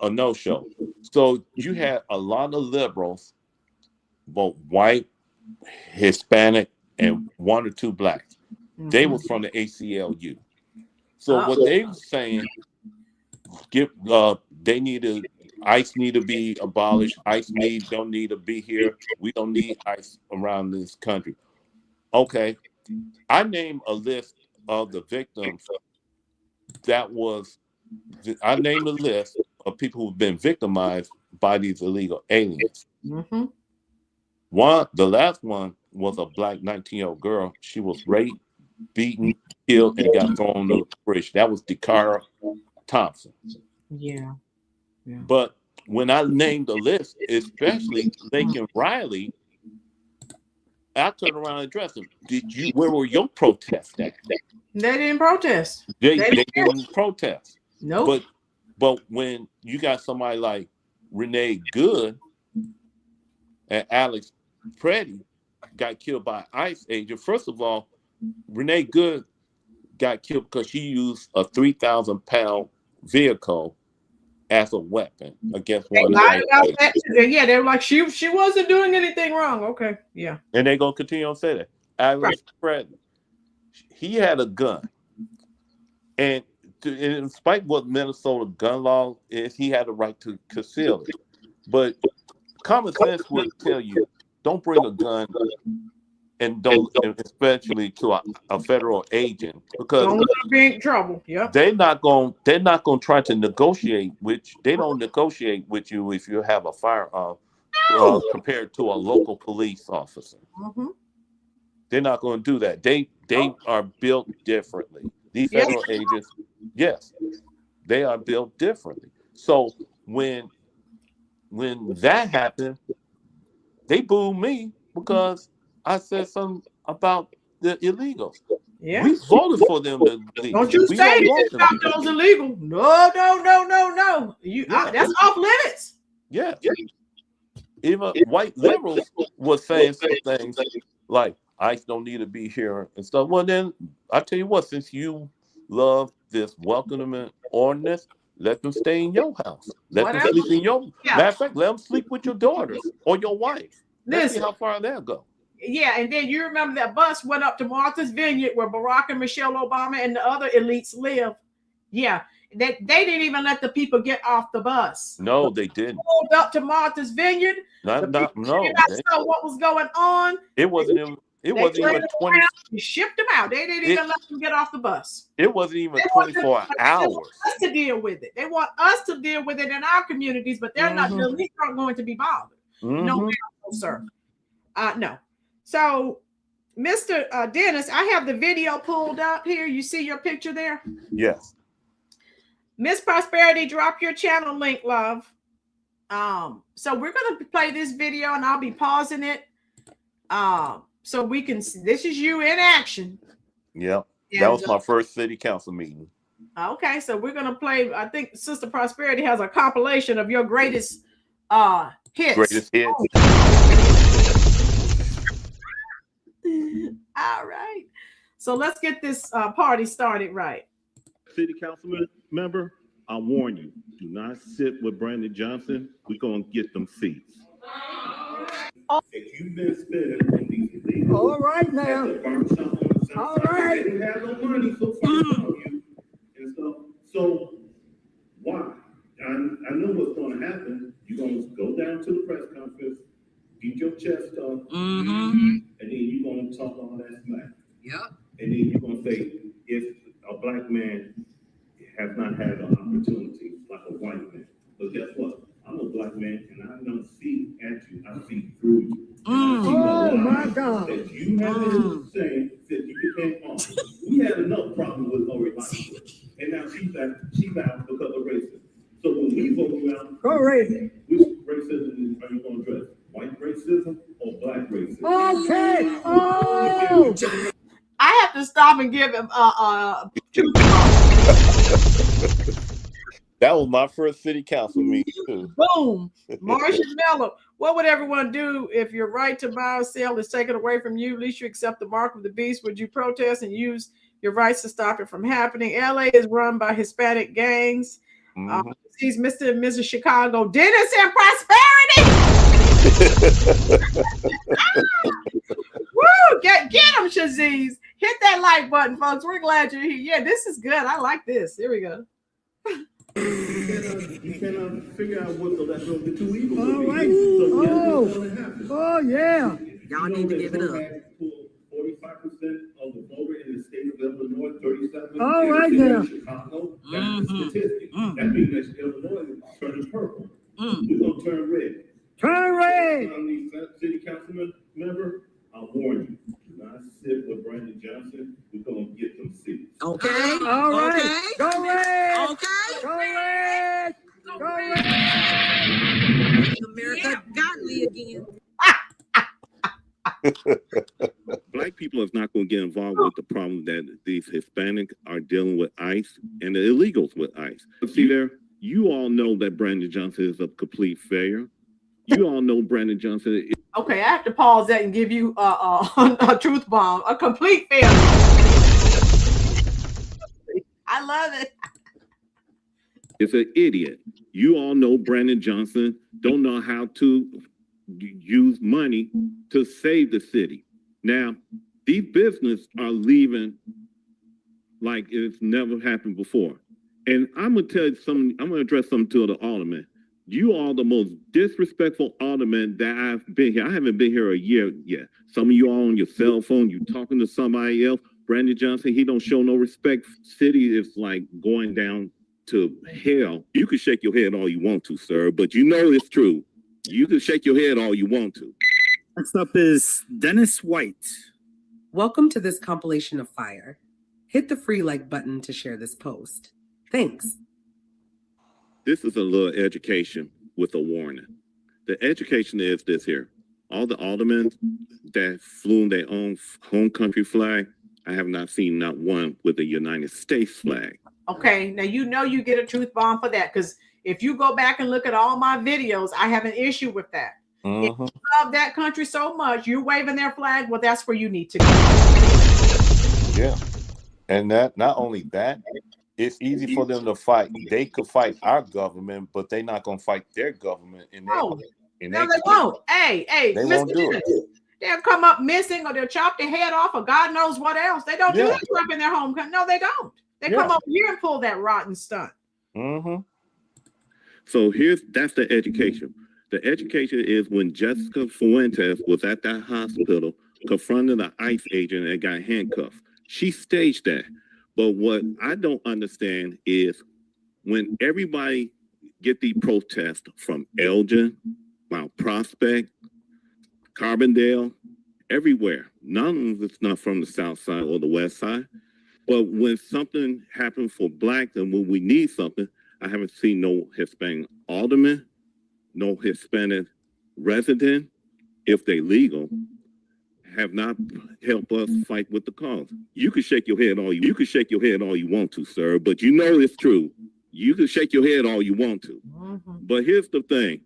no-show. So you had a lot of liberals, both white, Hispanic, and one or two blacks. They were from the ACLU. So what they were saying, ICE need to be abolished. ICE don't need to be here. We don't need ICE around this country. Okay, I named a list of the victims. I named a list of people who've been victimized by these illegal aliens. The last one was a black 19-year-old girl. She was raped, beaten, killed, and got thrown on the bridge. That was Dakara Thompson. Yeah. But when I named the list, especially Lincoln Riley, I turned around and addressed him. Where were your protests at? They didn't protest. They didn't protest. Nope. But when you got somebody like Renee Good and Alex Preddy got killed by ICE agent, first of all, Renee Good got killed because she used a 3,000-pound vehicle as a weapon against one of the Yeah, they were like, she wasn't doing anything wrong. Okay, yeah. And they're going to continue on say that. Alex Preddy, he had a gun. And in spite of what Minnesota gun law is, he had a right to conceal it. But common sense would tell you, don't bring a gun, and don't, especially to a federal agent, because don't be in trouble. Yeah, they're not going to try to negotiate with you. They don't negotiate with you if you have a firearm compared to a local police officer. Mm-hmm. They're not going to do that. They are built differently. These federal agents, yes, they are built differently. So when that happened, they booed me because I said something about the illegals. Yeah. We voted for them to leave. Don't you say anything about those illegal. No. That's off limits. Yeah. Even white liberals were saying some things like ICE don't need to be here and stuff. Well, then I tell you what, since you love this welcoming ordinance, let them stay in your house. Let them sleep in your matter of fact, let them sleep with your daughters or your wife. Let's see how far they'll go. Yeah, and then you remember that bus went up to Martha's Vineyard where Barack and Michelle Obama and the other elites live. Yeah, they didn't even let the people get off the bus. No, they didn't. Pulled up to Martha's Vineyard. No. Saw what was going on. It wasn't even 20. You shipped them out. They didn't even let them get off the bus. It wasn't even 24 hours. They want us to deal with it. They want us to deal with it in our communities, but they're not. The elites aren't going to be bothered. No, sir. No. So, Mr. Dennis, I have the video pulled up here. You see your picture there? Yes. Miss Prosperity, drop your channel link, love. So we're going to play this video, and I'll be pausing it. So we can see. This is you in action. Yep. That was my first city council meeting. Okay, so we're going to play. I think Sister Prosperity has a compilation of your greatest hits. Greatest hits. All right. So let's get this party started right. City council member, I warn you, do not sit with Brandon Johnson. We're going to get them seats. If you've been spending on these illegal, all right now. All right. They didn't have no money so far on you and stuff. So why? I know what's going to happen. You're going to go down to the press conference, get your chest up, and then you're going to talk all that smack. Yep. And then you're going to say, if a black man has not had an opportunity like a white man. But guess what? I'm a black man, and I don't see at you. I see through you. Oh, my God. That you have been saying that you became on. We had enough problem with Lori Lightfoot. And now she's out because of racism. So when we vote you out, go racism. Which racism are you going to address? White racism or black racism? Okay. Oh. I have to stop and give him That was my first city council meeting too. Boom. Marcia Mello. What would everyone do if your right to buy or sell is taken away from you? At least you accept the mark of the beast. Would you protest and use your rights to stop it from happening? LA is run by Hispanic gangs. He's Mr. and Mrs. Chicago. Dennis and Prosperity. Woo! Get him, Shaziz. Hit that like button, folks. We're glad you're here. Yeah, this is good. I like this. Here we go. You cannot figure out what the lesser of the two evils all right. Oh, yeah. Y'all need to give it up. 45% of the voter in the state of Illinois, 37% all right now. Chicago. That's the statistic. That means that Illinois is turning purple. We're going to turn red. Turn red. City councilman member, I warn you. Do not sit with Brandon Johnson. We're going to get them seats. Okay. All right. Okay. Go red. Okay. Go red. Go red. America godly again. Black people is not going to get involved with the problem that these Hispanic are dealing with ICE and the illegals with ICE. See there, you all know that Brandon Johnson is a complete failure. You all know Brandon Johnson is... Okay, I have to pause that and give you a truth bomb, a complete failure. I love it. It's an idiot. You all know Brandon Johnson don't know how to use money to save the city. Now, these businesses are leaving like it's never happened before. And I'm gonna tell you something, I'm gonna address something to the alderman. You are the most disrespectful alderman that I've been here. I haven't been here a year yet. Some of you all on your cell phone, you talking to somebody else. Brandon Johnson, he don't show no respect. City is like going down to hell. You can shake your head all you want to, sir, but you know it's true. You can shake your head all you want to. Next up is Dennis White. Welcome to this compilation of fire. Hit the free like button to share this post. Thanks. This is a little education with a warning. The education is this here. All the aldermen that flew in their own home country flag, I have not seen not one with a United States flag. Okay, now you know you get a truth bomb for that, because if you go back and look at all my videos, I have an issue with that. If you love that country so much, you're waving their flag, well, that's where you need to go. Yeah. And that not only that, it's easy for them to fight. They could fight our government, but they're not gonna fight their government in their No, they won't. Hey, they Mr. won't do Dennis, it. they'll come up missing, or they'll chop their head off, or God knows what else. They don't do that up in their home country. No, they don't. They come up here and pull that rotten stunt. So that's the education. The education is when Jessica Fuentes was at that hospital confronting the ICE agent that got handcuffed. She staged that. But what I don't understand is when everybody get the protests from Elgin, Mount Prospect, Carbondale, everywhere. None of them is not from the south side or the west side. But when something happens for blacks and when we need something, I haven't seen no Hispanic alderman, no Hispanic resident, if they legal, have not helped us fight with the cause. You can shake your head all you want to, sir, but you know it's true. You can shake your head all you want to. But here's the thing.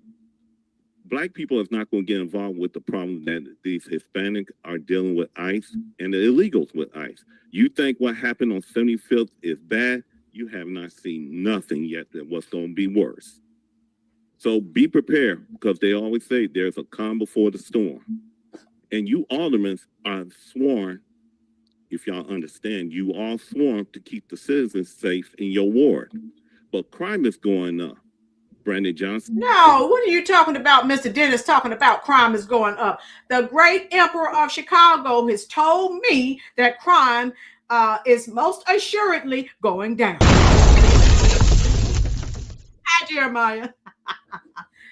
Black people is not going to get involved with the problem that these Hispanic are dealing with ICE and the illegals with ICE. You think what happened on 75th is bad? You have not seen nothing yet that what's going to be worse. So be prepared, because they always say there's a calm before the storm. And you aldermen are sworn, if y'all understand, you all sworn to keep the citizens safe in your ward. But crime is going up. Brandon Johnson? No, what are you talking about, Mr. Dennis, talking about crime is going up? The great emperor of Chicago has told me that crime is most assuredly going down. Hi, Jeremiah.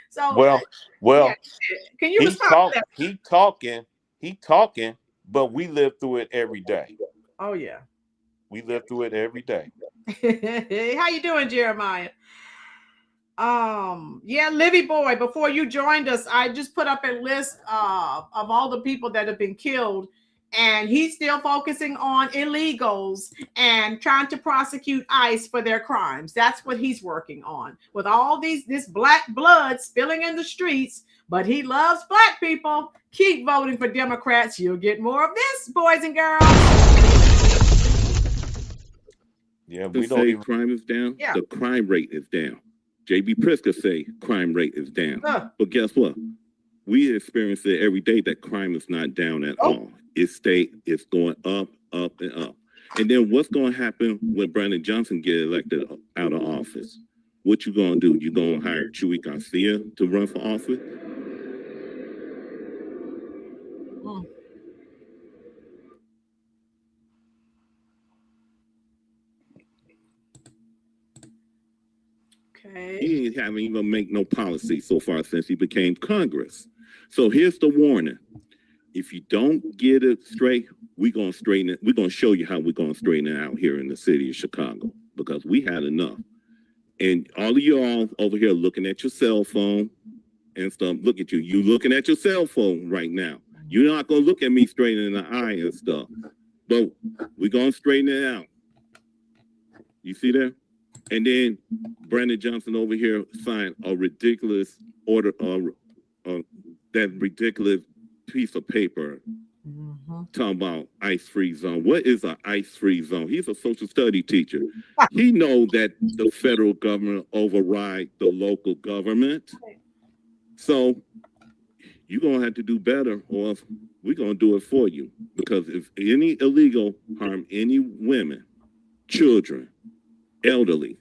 So well, yeah, can you respond to that? He talking, but we live through it every day. Oh yeah. We live through it every day. How you doing, Jeremiah? Yeah, Livy boy, before you joined us, I just put up a list of all the people that have been killed, and he's still focusing on illegals and trying to prosecute ICE for their crimes. That's what he's working on, with all this black blood spilling in the streets. But he loves black people. Keep voting for Democrats. You'll get more of this, boys and girls. Yeah, we don't say crime is down. Yeah. The crime rate is down. J.B. Pritzker say crime rate is down. But guess what? We experience it every day that crime is not down at all. It's going up, up, and up. And then what's going to happen when Brandon Johnson get elected out of office? What you going to do? You going to hire Chewy Garcia to run for office? Okay. He haven't even make no policy so far since he became Congress. So here's the warning. If you don't get it straight, we're going to straighten it. We're going to show you how we're going to straighten it out here in the city of Chicago, because we had enough. And all of you all over here looking at your cell phone, and stuff. Look at you. You looking at your cell phone right now. You're not gonna look at me straight in the eye and stuff. But we're gonna straighten it out. You see that? And then Brandon Johnson over here signed a ridiculous order, that ridiculous piece of paper talking about ice-free zone. What is an ice-free zone? He's a social study teacher. He knows that the federal government override the local government. So you're going to have to do better, or else we're going to do it for you. Because if any illegal harm any women, children, elderly,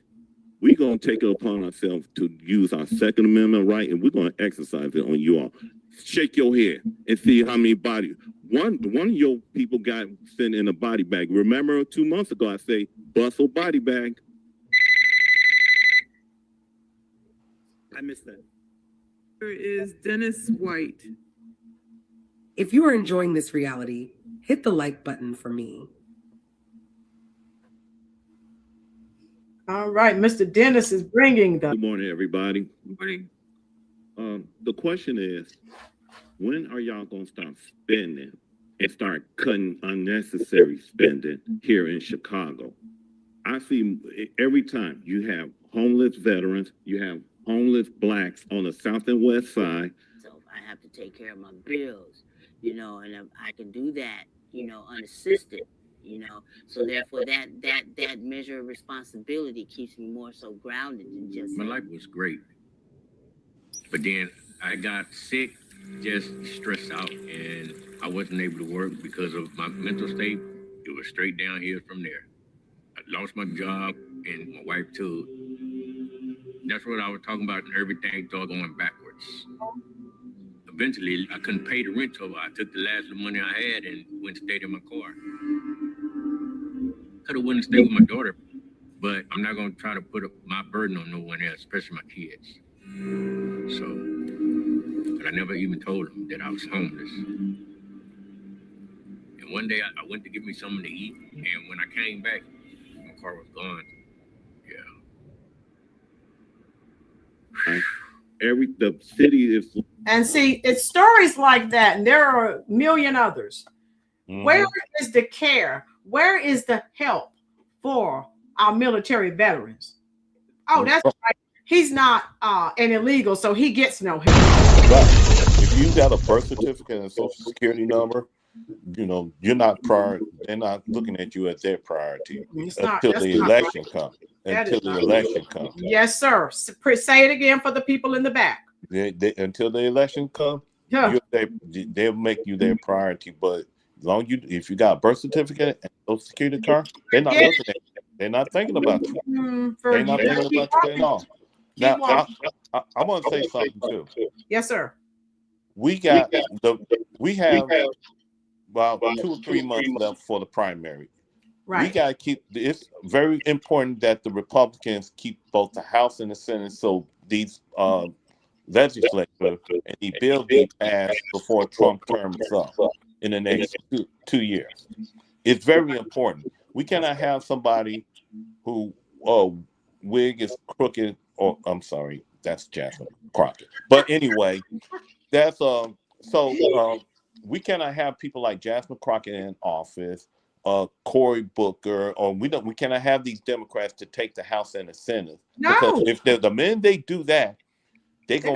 we're going to take it upon ourselves to use our Second Amendment right, and we're going to exercise it on you all. Shake your head and see how many bodies. One of your people got sent in a body bag. Remember 2 months ago, I say, bustle body bag. I missed that. Here is Dennis White. If you are enjoying this reality, hit the like button for me. All right, Mr. Dennis is bringing the. Good morning, everybody. Good morning. The question is, when are y'all going to stop spending and start cutting unnecessary spending here in Chicago? I see every time you have homeless veterans, you have homeless blacks on the south and west side. So I have to take care of my bills, you know, and I can do that, you know, unassisted, you know. So therefore, that measure of responsibility keeps me more so grounded than just. My life was great, but then I got sick, just stressed out, and I wasn't able to work because of my mental state. It was straight downhill from there. I lost my job and my wife too. That's what I was talking about, and everything started going backwards. Eventually, I couldn't pay the rent, so I took the last of the money I had and went and stayed in my car. Could have went and stayed with my daughter, but I'm not going to try to put my burden on no one else, especially my kids. So, but I never even told them that I was homeless. And one day I went to get me something to eat, and when I came back, my car was gone. The city is. And see, it's stories like that, and there are a million others. Where is the care? Where is the help for our military veterans? Oh, that's right. He's not an illegal, so he gets no help. Right. If you got a birth certificate and a social security number, you know, you're not priority. They're not looking at you as their priority until the election comes. Until the election comes. Yes, sir. Say it again for the people in the back. Until the election comes, they'll make you their priority. But as long if you got a birth certificate and social security card, they're not looking at you. They're not thinking about you. They're not thinking about you at all. Now, I want to say something too. Yes, sir. We have about 2 or 3 months left for the primary. Right. We got to keep. It's very important that the Republicans keep both the House and the Senate, so these legislators and the bill be passed before Trump term is up in the next 2 years. It's very important. We cannot have somebody who wig is crooked. Or I'm sorry, that's Jasmine Crockett. But anyway, that's we cannot have people like Jasmine Crockett in office. Cory Booker, or we cannot have these Democrats to take the House and the Senate. No. Because if they're the men, they do that, they go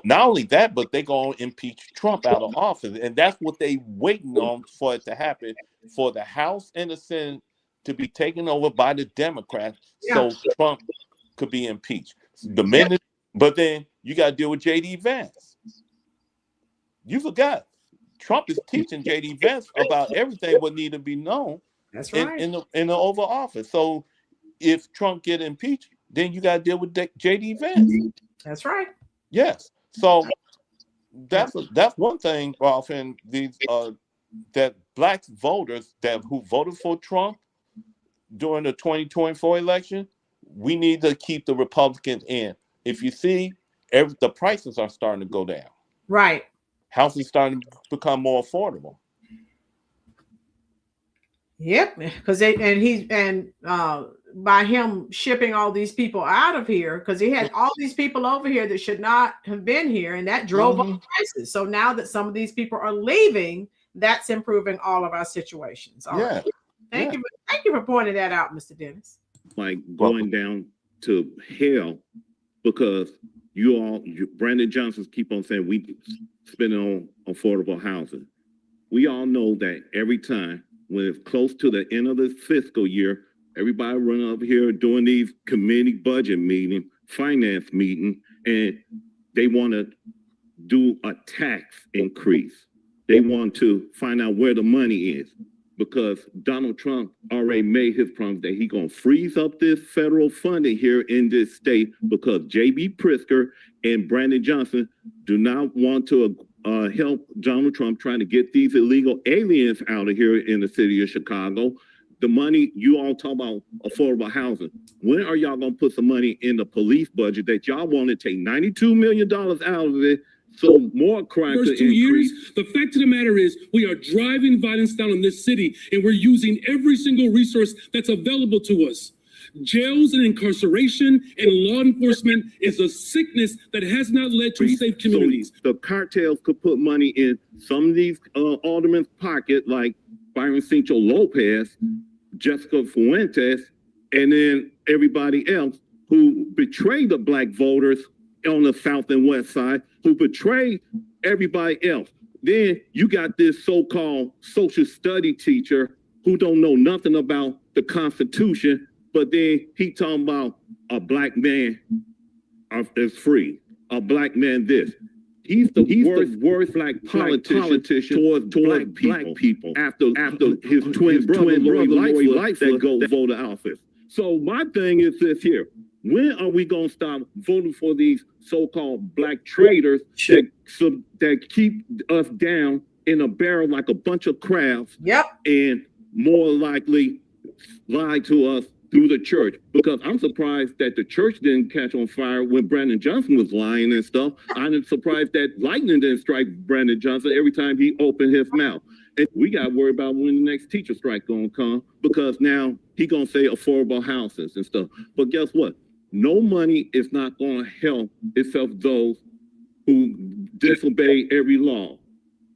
not only that, but they go impeach Trump out of office, and that's what they waiting on for it to happen, for the House and the Senate to be taken over by the Democrats, so Trump could be impeached. The men, but then you got to deal with J.D. Vance. You forgot. Trump is teaching J.D. Vance about everything what need to be known. That's right. In the Oval Office. So if Trump get impeached, then you got to deal with J.D. Vance. That's right. Yes. So that's one thing, Ralph, and these that black voters who voted for Trump during the 2024 election, we need to keep the Republicans in. If you see, the prices are starting to go down. Right. House is starting to become more affordable. Yep, because by him shipping all these people out of here, because he had all these people over here that should not have been here, and that drove up prices. So now that some of these people are leaving, that's improving all of our situations. All right. Thank you for pointing that out, Mr. Dennis. Like going down to hell because Brandon Johnson's keep on saying we spending on affordable housing. We all know that every time when it's close to the end of the fiscal year, everybody run up here doing these committee budget meeting, finance meeting, and they want to do a tax increase. They want to find out where the money is because Donald Trump already made his promise that he's going to freeze up this federal funding here in this state because J.B. Pritzker and Brandon Johnson do not want to help Donald Trump trying to get these illegal aliens out of here in the city of Chicago. The money you all talk about affordable housing. When are y'all gonna put some money in the police budget that y'all want to take $92 million out of it so more crime could increase? 2 years, the fact of the matter is we are driving violence down in this city and we're using every single resource that's available to us. Jails and incarceration and law enforcement is a sickness that has not led to safe communities. So the cartels could put money in some of these aldermen's pocket, like Byron Cincho Lopez, Jessica Fuentes, and then everybody else who betrayed the black voters on the South and West side, who betrayed everybody else. Then you got this so-called social study teacher who don't know nothing about the Constitution, but then he talking about a black man is free, a black man this. He's the worst black politician towards black people after his twin brother Lori Lightfoot go vote to office. So my thing is this here. When are we going to stop voting for these so-called black traitors that keep us down in a barrel like a bunch of crabs? Yep. And more likely lie to us through the church, because I'm surprised that the church didn't catch on fire when Brandon Johnson was lying and stuff. I'm surprised that lightning didn't strike Brandon Johnson every time he opened his mouth. And we got to worry about when the next teacher strike gonna come, because now he gonna say affordable houses and stuff. But guess what? No money is not gonna help except those who disobey every law.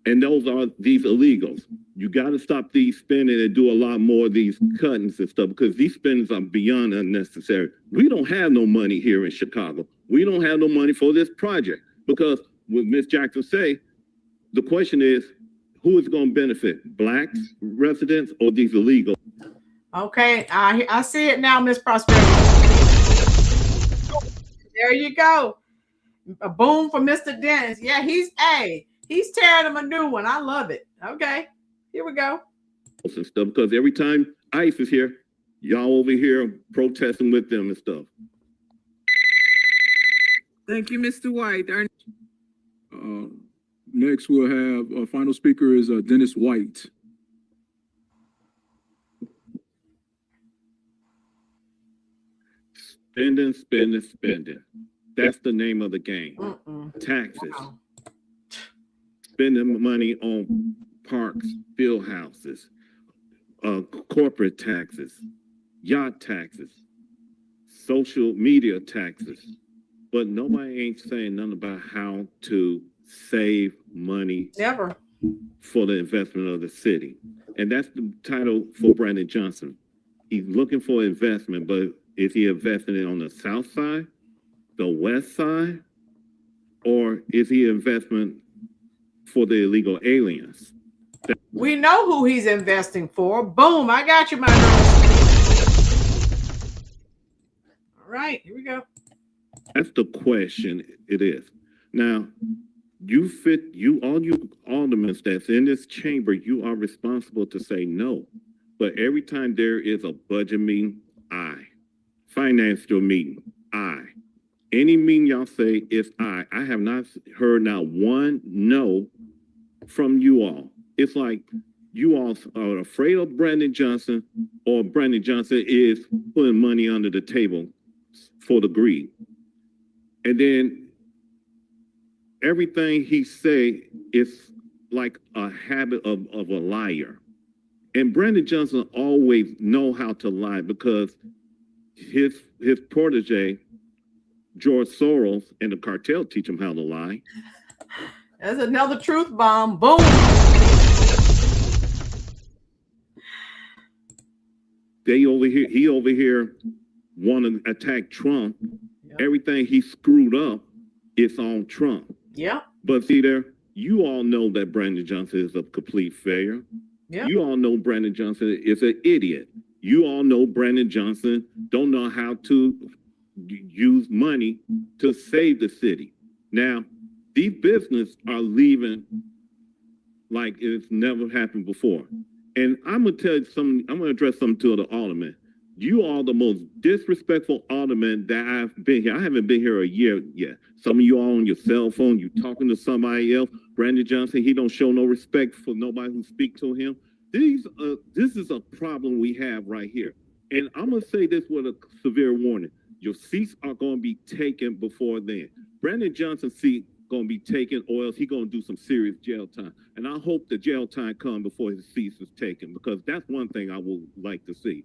And those are these illegals. You got to stop these spending and do a lot more of these cuttings and stuff, because these spendings are beyond unnecessary. We don't have no money here in Chicago. We don't have no money for this project, because what Ms. Jackson say, the question is, who is going to benefit? Blacks, residents, or these illegals? Okay, I see it now, Miss Prosperity. There you go. A boom for Mr. Dennis. Yeah, he's tearing him a new one. I love it. Okay, here we go. And stuff, because every time ICE is here, y'all over here protesting with them and stuff. Thank you, Mr. White. Next, we'll have our final speaker is Dennis White. Spending. That's the name of the game. Taxes. Wow. Spending money on parks, field houses, corporate taxes, yacht taxes, social media taxes. But nobody ain't saying nothing about how to save money for the investment of the city. And that's the title for Brandon Johnson. He's looking for investment, but is he investing it on the south side, the west side, or is he investment for the illegal aliens? We know who he's investing for. Boom, I got you, my girl. All right, here we go. That's the question. It is. Now, all you aldermen that's in this chamber, you are responsible to say no. But every time there is a budget meeting, aye. Financial meeting, aye. Any meeting y'all say is aye. I have not heard not one no from you all. It's like you all are afraid of Brandon Johnson, or Brandon Johnson is putting money under the table for the greed. And then everything he say is like a habit of a liar. And Brandon Johnson always know how to lie, because his protege, George Soros, and the cartel teach him how to lie. That's another truth bomb. Boom. He over here want to attack Trump. Yep. Everything he screwed up, it's on Trump. Yeah. But see there, you all know that Brandon Johnson is a complete failure. Yep. You all know Brandon Johnson is an idiot. You all know Brandon Johnson don't know how to use money to save the city. Now, these businesses are leaving like it's never happened before. And I'm gonna tell you something. I'm gonna address something to the aldermen. You are the most disrespectful alderman that I've been here. I haven't been here a year yet. Some of you all on your cell phone, you talking to somebody else. Brandon Johnson, he don't show no respect for nobody who speak to him. This is a problem we have right here. And I'm gonna say this with a severe warning. Your seats are gonna be taken before then. Brandon Johnson's seat gonna be taken, or else he gonna do some serious jail time. And I hope the jail time come before his seat is taken, because that's one thing I would like to see.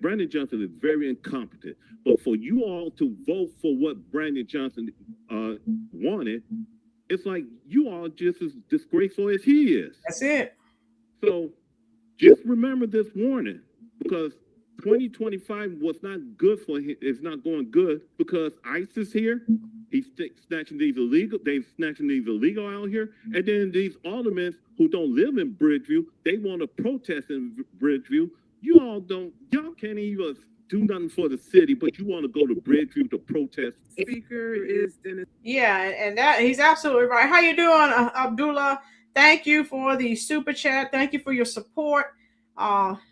Brandon Johnson is very incompetent, but for you all to vote for what Brandon Johnson wanted, it's like you all just as disgraceful as he is. That's it. So just remember this warning, because 2025 was not good for him. It's not going good because ICE is here. He's snatching these illegal. They're snatching these illegal out here, and then these aldermen who don't live in Bridgeview, they want to protest in Bridgeview. Y'all can't even do nothing for the city, but you want to go to Bridgeview to protest. Speaker is Dennis. Yeah, and that he's absolutely right. How you doing, Abdullah? Thank you for the super chat. Thank you for your support.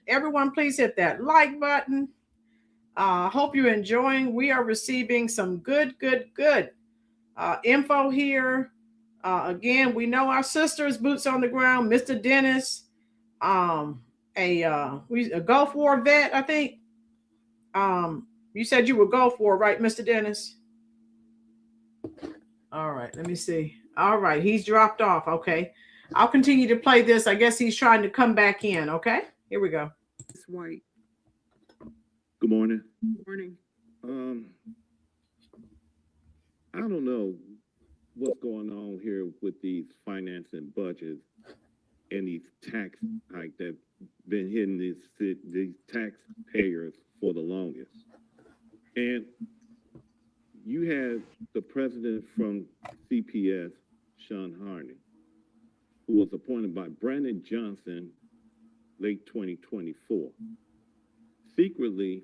Everyone, please hit that like button. Hope you're enjoying. We are receiving some good info here. Again, we know our sisters, boots on the ground, Mr. Dennis, a Gulf War vet, I think. You said you were Gulf War, right, Mr. Dennis? All right, let me see. All right, he's dropped off. Okay, I'll continue to play this. I guess he's trying to come back in. Okay, here we go. It's White. Good morning. Good morning. I don't know what's going on here with these financing budgets and these tax hikes that been hitting these taxpayers for the longest. And you had the president from CPS, Sean Harney, who was appointed by Brandon Johnson late 2024. Secretly,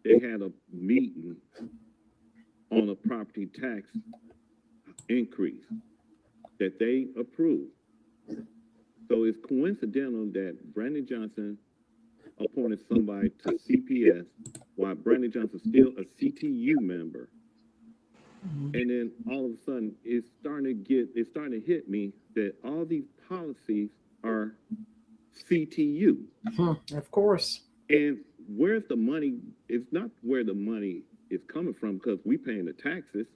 they had a meeting on a property tax increase that they approved. So it's coincidental that Brandon Johnson appointed somebody to CPS while Brandon Johnson's still a CTU member. And then all of a sudden it's starting to hit me that all these policies are CTU. Of course. And where's the money? It's not where the money is coming from because we paying the taxes.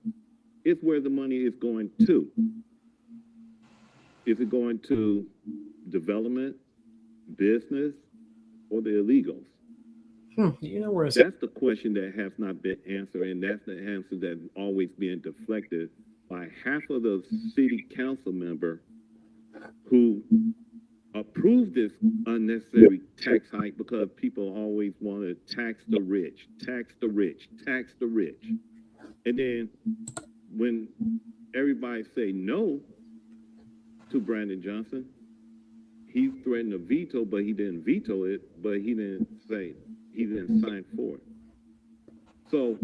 It's where the money is going to. Is it going to development, business, or the illegals? You know where it's That's the question that has not been answered, and that's the answer that's always being deflected by half of the city council member who approved this unnecessary tax hike because people always want to tax the rich, tax the rich, tax the rich. And then when everybody say no to Brandon Johnson, he threatened to veto, but he didn't veto it, but he didn't sign for it. So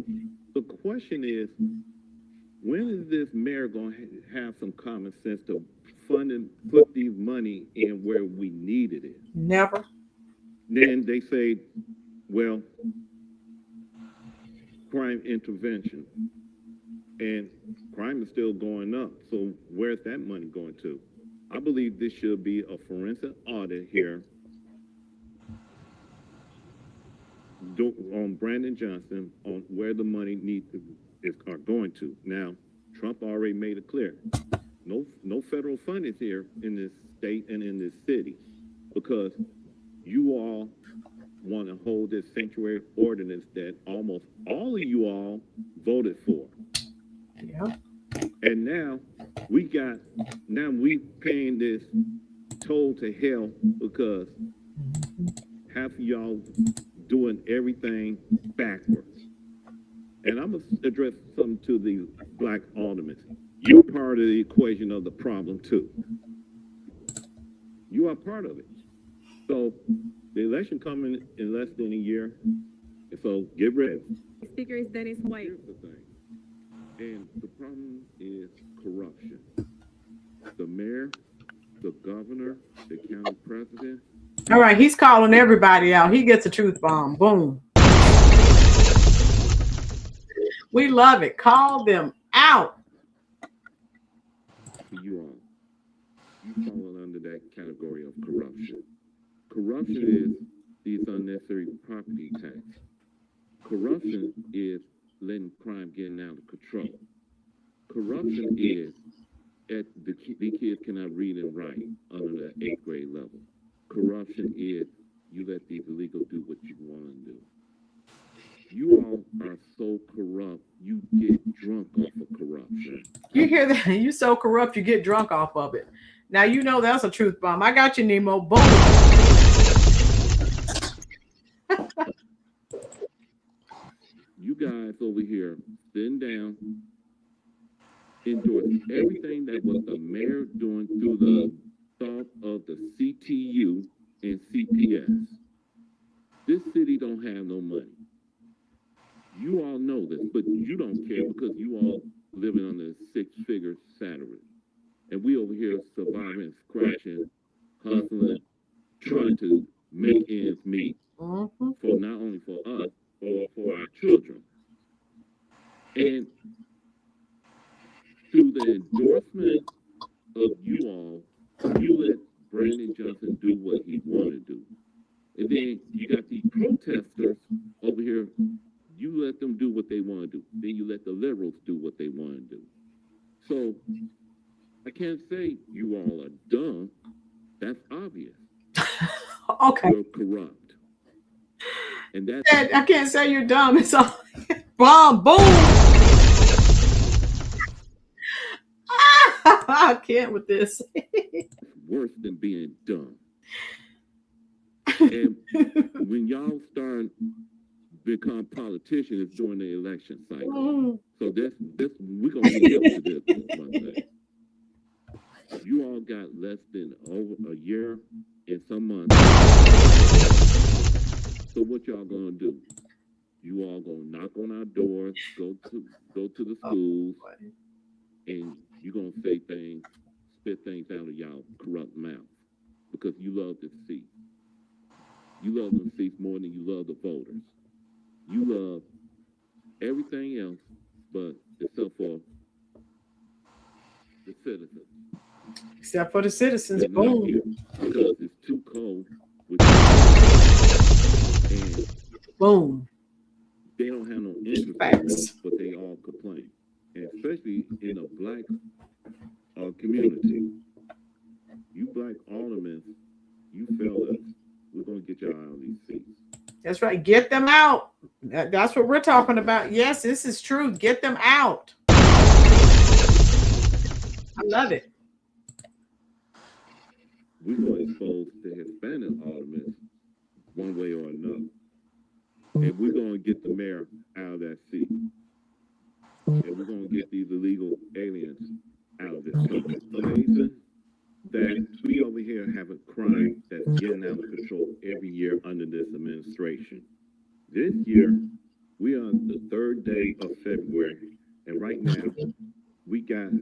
the question is, when is this mayor going to have some common sense to fund and put these money in where we needed it? Never. Then they say, well, crime intervention. And crime is still going up. So where's that money going to? I believe this should be a forensic audit here on Brandon Johnson on where the money are going to. Now, Trump already made it clear. No federal funding here in this state and in this city because you all want to hold this sanctuary ordinance that almost all of you all voted for. Yeah. And now we paying this toll to hell because half of y'all doing everything backwards. And I'm going to address something to the black aldermen. You're part of the equation of the problem too. You are part of it. So the election coming in less than a year, so get ready. Speaker is Dennis White. Here's the thing. And the problem is corruption. The mayor, the governor, the county president. All right, he's calling everybody out. He gets a truth bomb. Boom. We love it. Call them out. You all, you fall under that category of corruption. Corruption is these unnecessary property tax. Corruption is letting crime getting out of control. Corruption is the kids cannot read and write under the 8th grade level. Corruption is you let these illegals do what you want to do. You all are so corrupt, you get drunk off of corruption. You hear that? You so corrupt, you get drunk off of it. Now you know that's a truth bomb. I got you, Nemo. Boom. You guys over here sitting down, endorse everything that was the mayor doing through the thought of the CTU and CPS. This city don't have no money. You all know this, but you don't care because you all living on the 6-figure salary. And we over here surviving, scratching, hustling, trying to make ends meet for not only for us, but for our children. And through the endorsement of you all, you let Brandon Johnson do what he wanted to do. And then you got these protesters over here, you let them do what they want to do. Then you let the liberals do what they want to do. So I can't say you all are dumb. That's obvious. Okay. You're corrupt. And that's I can't say you're dumb. It's all bomb, boom. I can't with this. worse than being dumb. And when y'all start become politicians during the election cycle, so this we're gonna get to this one day. You all got less than over a year and some months. So what y'all gonna do? You all gonna knock on our doors, go to the schools, and you gonna say things, spit things out of y'all corrupt mouth because you love the seat. You love them seats more than you love the voters. You love everything else, but except for the citizens. Except for the citizens. They're not here because it's too cold. And boom. They don't have no interest, but they all complain, and especially in a black community. You black aldermen, you fellas, we're gonna get y'all out of these seats. That's right. Get them out. That's what we're talking about. Yes, this is true. Get them out. I love it. We're gonna expose the Hispanic aldermen one way or another. And we're going to get the mayor out of that seat. And we're going to get these illegal aliens out of this country. It's amazing that we over here have a crime that's getting out of control every year under this administration. This year, we are on the 3rd day of February. And right now, we got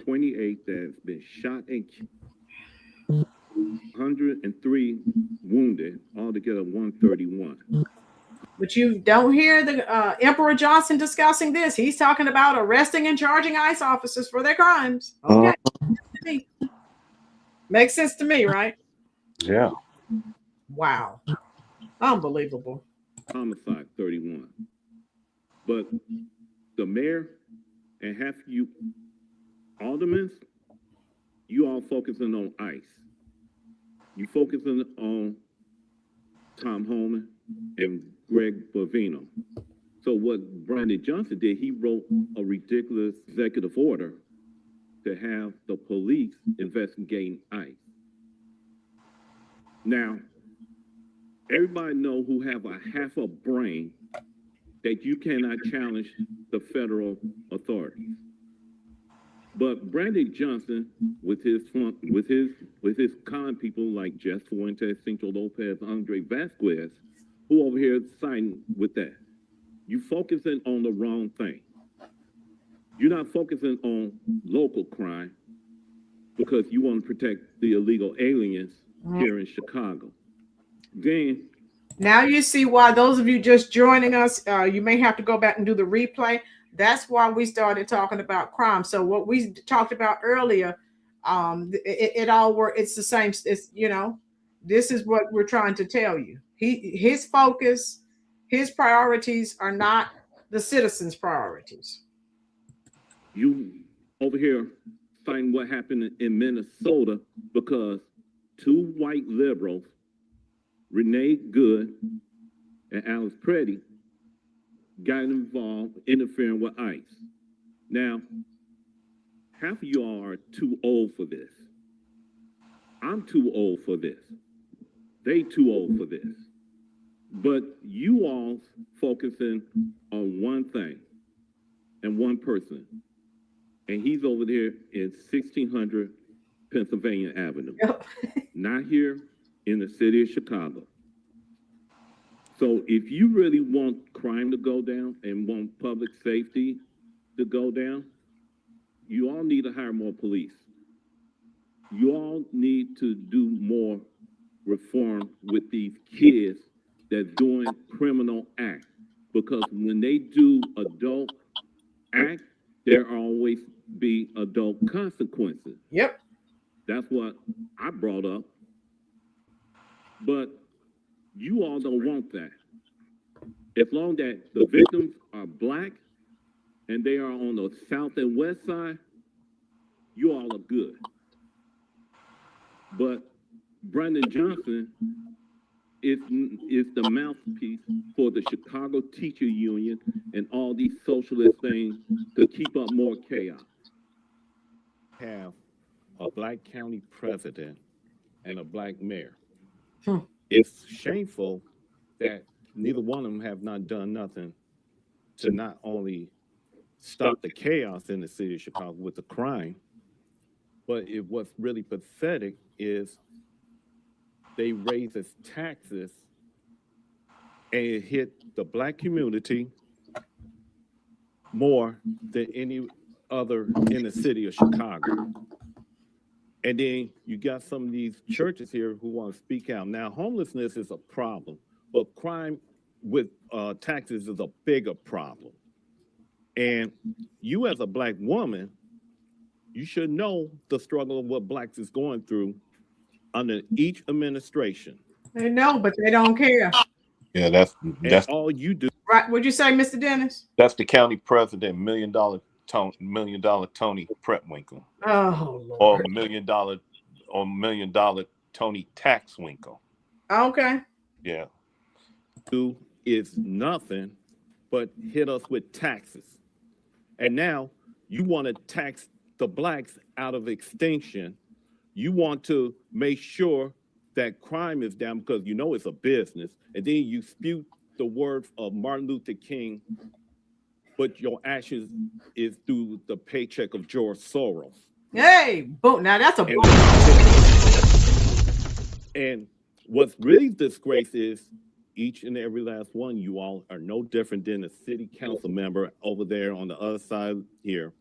28 that's been shot and killed. 103 wounded, altogether 131. But you don't hear the Emperor Johnson discussing this. He's talking about arresting and charging ICE officers for their crimes. Okay. Makes sense to me, right? Yeah. Wow. Unbelievable. Homicide 31. But the mayor and half you aldermen, you all focusing on ICE. You focusing on Tom Holman, and Greg Bovino. So what Brandon Johnson did, he wrote a ridiculous executive order to have the police investigating ICE. Now, everybody know who have a half a brain that you cannot challenge the federal authorities. But Brandon Johnson, with his con people like Jeff Fuentes, Cinco Lopez, Andre Vasquez, who over here siding with that. You focusing on the wrong thing. You're not focusing on local crime because you want to protect the illegal aliens here in Chicago. Then now you see why those of you just joining us, you may have to go back and do the replay. That's why we started talking about crime. So what we talked about earlier, it all works. It's the same. It's, you know, this is what we're trying to tell you. His focus, his priorities are not the citizens' priorities. You over here find what happened in Minnesota because two white liberals, Renee Good and Alice Preddy, got involved interfering with ICE. Now, half of y'all are too old for this. I'm too old for this. They too old for this. But you all focusing on one thing and one person. And he's over there in 1600 Pennsylvania Avenue. Yep. Not here in the city of Chicago. So if you really want crime to go down and want public safety to go down, you all need to hire more police. You all need to do more reform with these kids that's doing criminal acts. Because when they do adult act, there always be adult consequences. Yep. That's what I brought up. But you all don't want that. As long that the victims are black and they are on the south and west side, you all are good. But Brandon Johnson is the mouthpiece for the Chicago Teacher Union and all these socialist things to keep up more chaos. Have a black county president and a black mayor. It's shameful that neither one of them have not done nothing to not only stop the chaos in the city of Chicago with the crime, but what's really pathetic is they raise its taxes and it hit the black community more than any other in the city of Chicago. And then you got some of these churches here who want to speak out. Now, homelessness is a problem, but crime with taxes is a bigger problem. And you as a black woman, you should know the struggle of what blacks is going through under each administration. They know, but they don't care. Yeah, that's all you do. Right? What'd you say, Mr. Dennis? That's the county president, $1 million Tony Pretwinkle. Oh, Lord. Or $1 million Tony Taxwinkle. Okay. Yeah. Do is nothing but hit us with taxes. And now you want to tax the blacks out of extinction. You want to make sure that crime is down because you know it's a business. And then you spew the words of Martin Luther King, but your actions is through the paycheck of George Soros. Hey, boom. Now that's a boom. And what's really disgrace is each and every last one, you all are no different than a city council member over there on the other side here.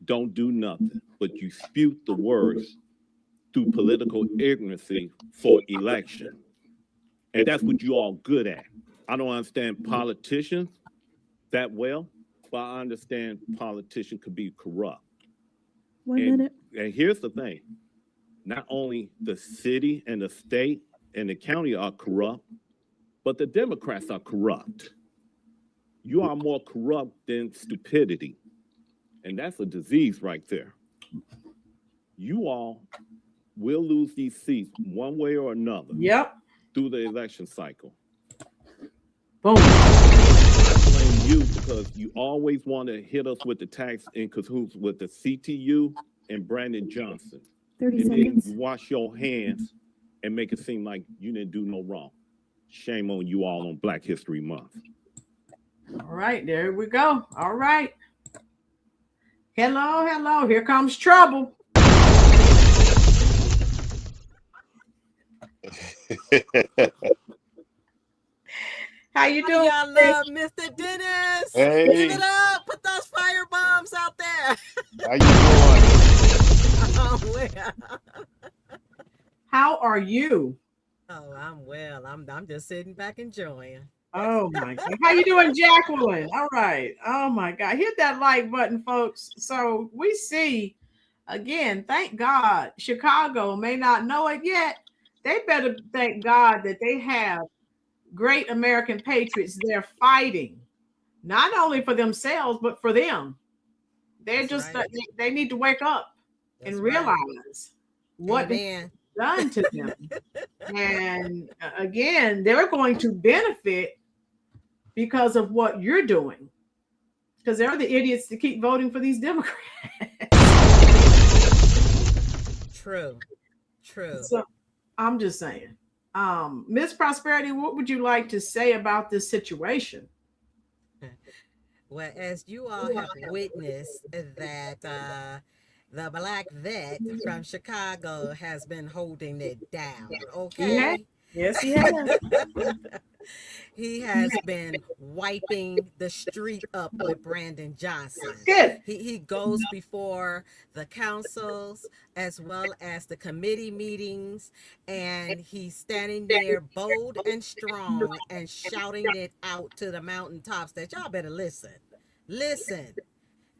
Don't do nothing, but you spew the words through political ignorancy for election. And that's what you all good at. I don't understand politicians that well, but I understand politicians could be corrupt. One minute. And here's the thing. Not only the city and the state and the county are corrupt, but the Democrats are corrupt. You are more corrupt than stupidity. And that's a disease right there. You all will lose these seats one way or another. Yep. through the election cycle. Boom. I blame you because you always want to hit us with the tax in cahoots with the CTU and Brandon Johnson. 30 and seconds. then wash your hands and make it seem like you didn't do no wrong. Shame on you all on Black History Month. All right, there we go. All right. Hello, hello. Here comes trouble. How you doing? Y'all love Mr. Dennis. Hey. Give it up. Put those fire bombs out there. How you doing? Oh, well. How are you? Oh, I'm well. I'm just sitting back enjoying. Oh my God. How you doing, Jacqueline? All right. Oh my God. Hit that like button, folks. So we see again, thank God, Chicago may not know it yet. They better thank God that they have great American patriots. They're fighting not only for themselves, but for them. They're just right. They need to wake up and realize what they've done to them. And again, they're going to benefit because of what you're doing, because they're the idiots to keep voting for these Democrats. True. So I'm just saying, Miss Prosperity, what would you like to say about this situation? Well, as you all have witnessed that the Black vet from Chicago has been holding it down, okay? Yes, he has. He has been wiping the street up with Brandon Johnson. Good. He goes before the councils as well as the committee meetings, and he's standing there bold and strong and shouting it out to the mountaintops that y'all better listen. Listen.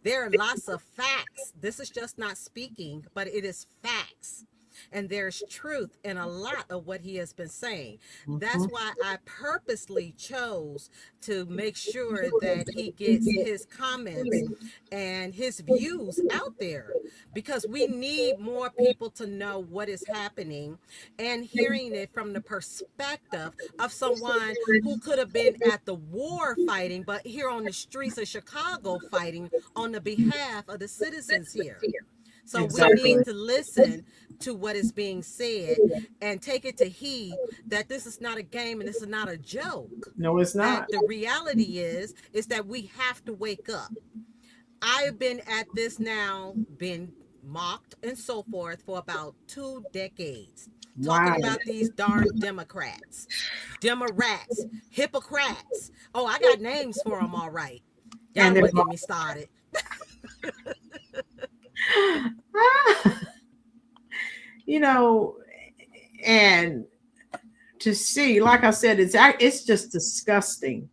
There are lots of facts. This is just not speaking, but it is facts. And there's truth in a lot of what he has been saying. That's why I purposely chose to make sure that he gets his comments and his views out there, because we need more people to know what is happening and hearing it from the perspective of someone who could have been at the war fighting, but here on the streets of Chicago fighting on the behalf of the citizens here. So we need to listen to what is being said and take it to heed that this is not a game and this is not a joke. No, it's not. That the reality is that we have to wake up. I've been at this now, been mocked and so forth for about 2 decades. Talking about these darn Democrats, hypocrites. Oh, I got names for them, all right. Y'all want to get me started. You know, and to see, like I said, it's just disgusting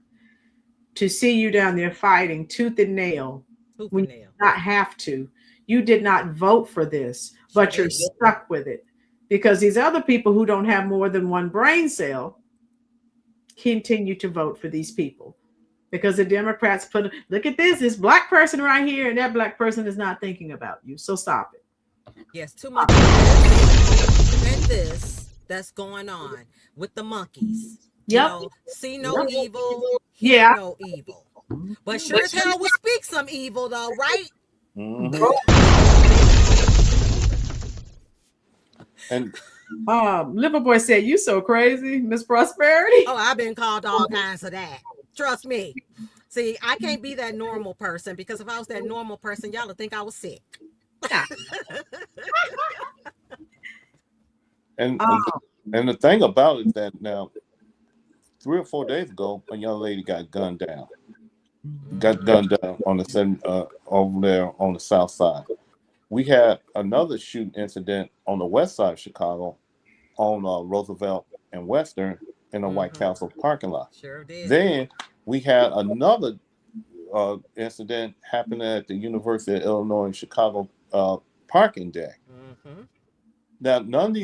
to see you down there fighting tooth and nail when you did not have to. You did not vote for this, but you're stuck with it because these other people who don't have more than one brain cell continue to vote for these people. Because the Democrats look at this Black person right here, and that Black person is not thinking about you. So stop it. Yes, too much of this and this that's going on with the monkeys. Yep. You know, see no evil, hear no evil. But sure as hell will speak some evil though, right? Mm-hmm. And Liverboy said, "You so crazy, Miss Prosperity." Oh, I've been called all kinds of that. Trust me. See, I can't be that normal person, because if I was that normal person, y'all would think I was sick. and the thing about it is that now, 3 or 4 days ago, a young lady got gunned down. On the over there on the south side. We had another shooting incident on the west side of Chicago, on Roosevelt and Western, in a White Castle parking lot. Sure did. Then we had another incident happening at the University of Illinois in Chicago parking deck. Mm-hmm. Now, none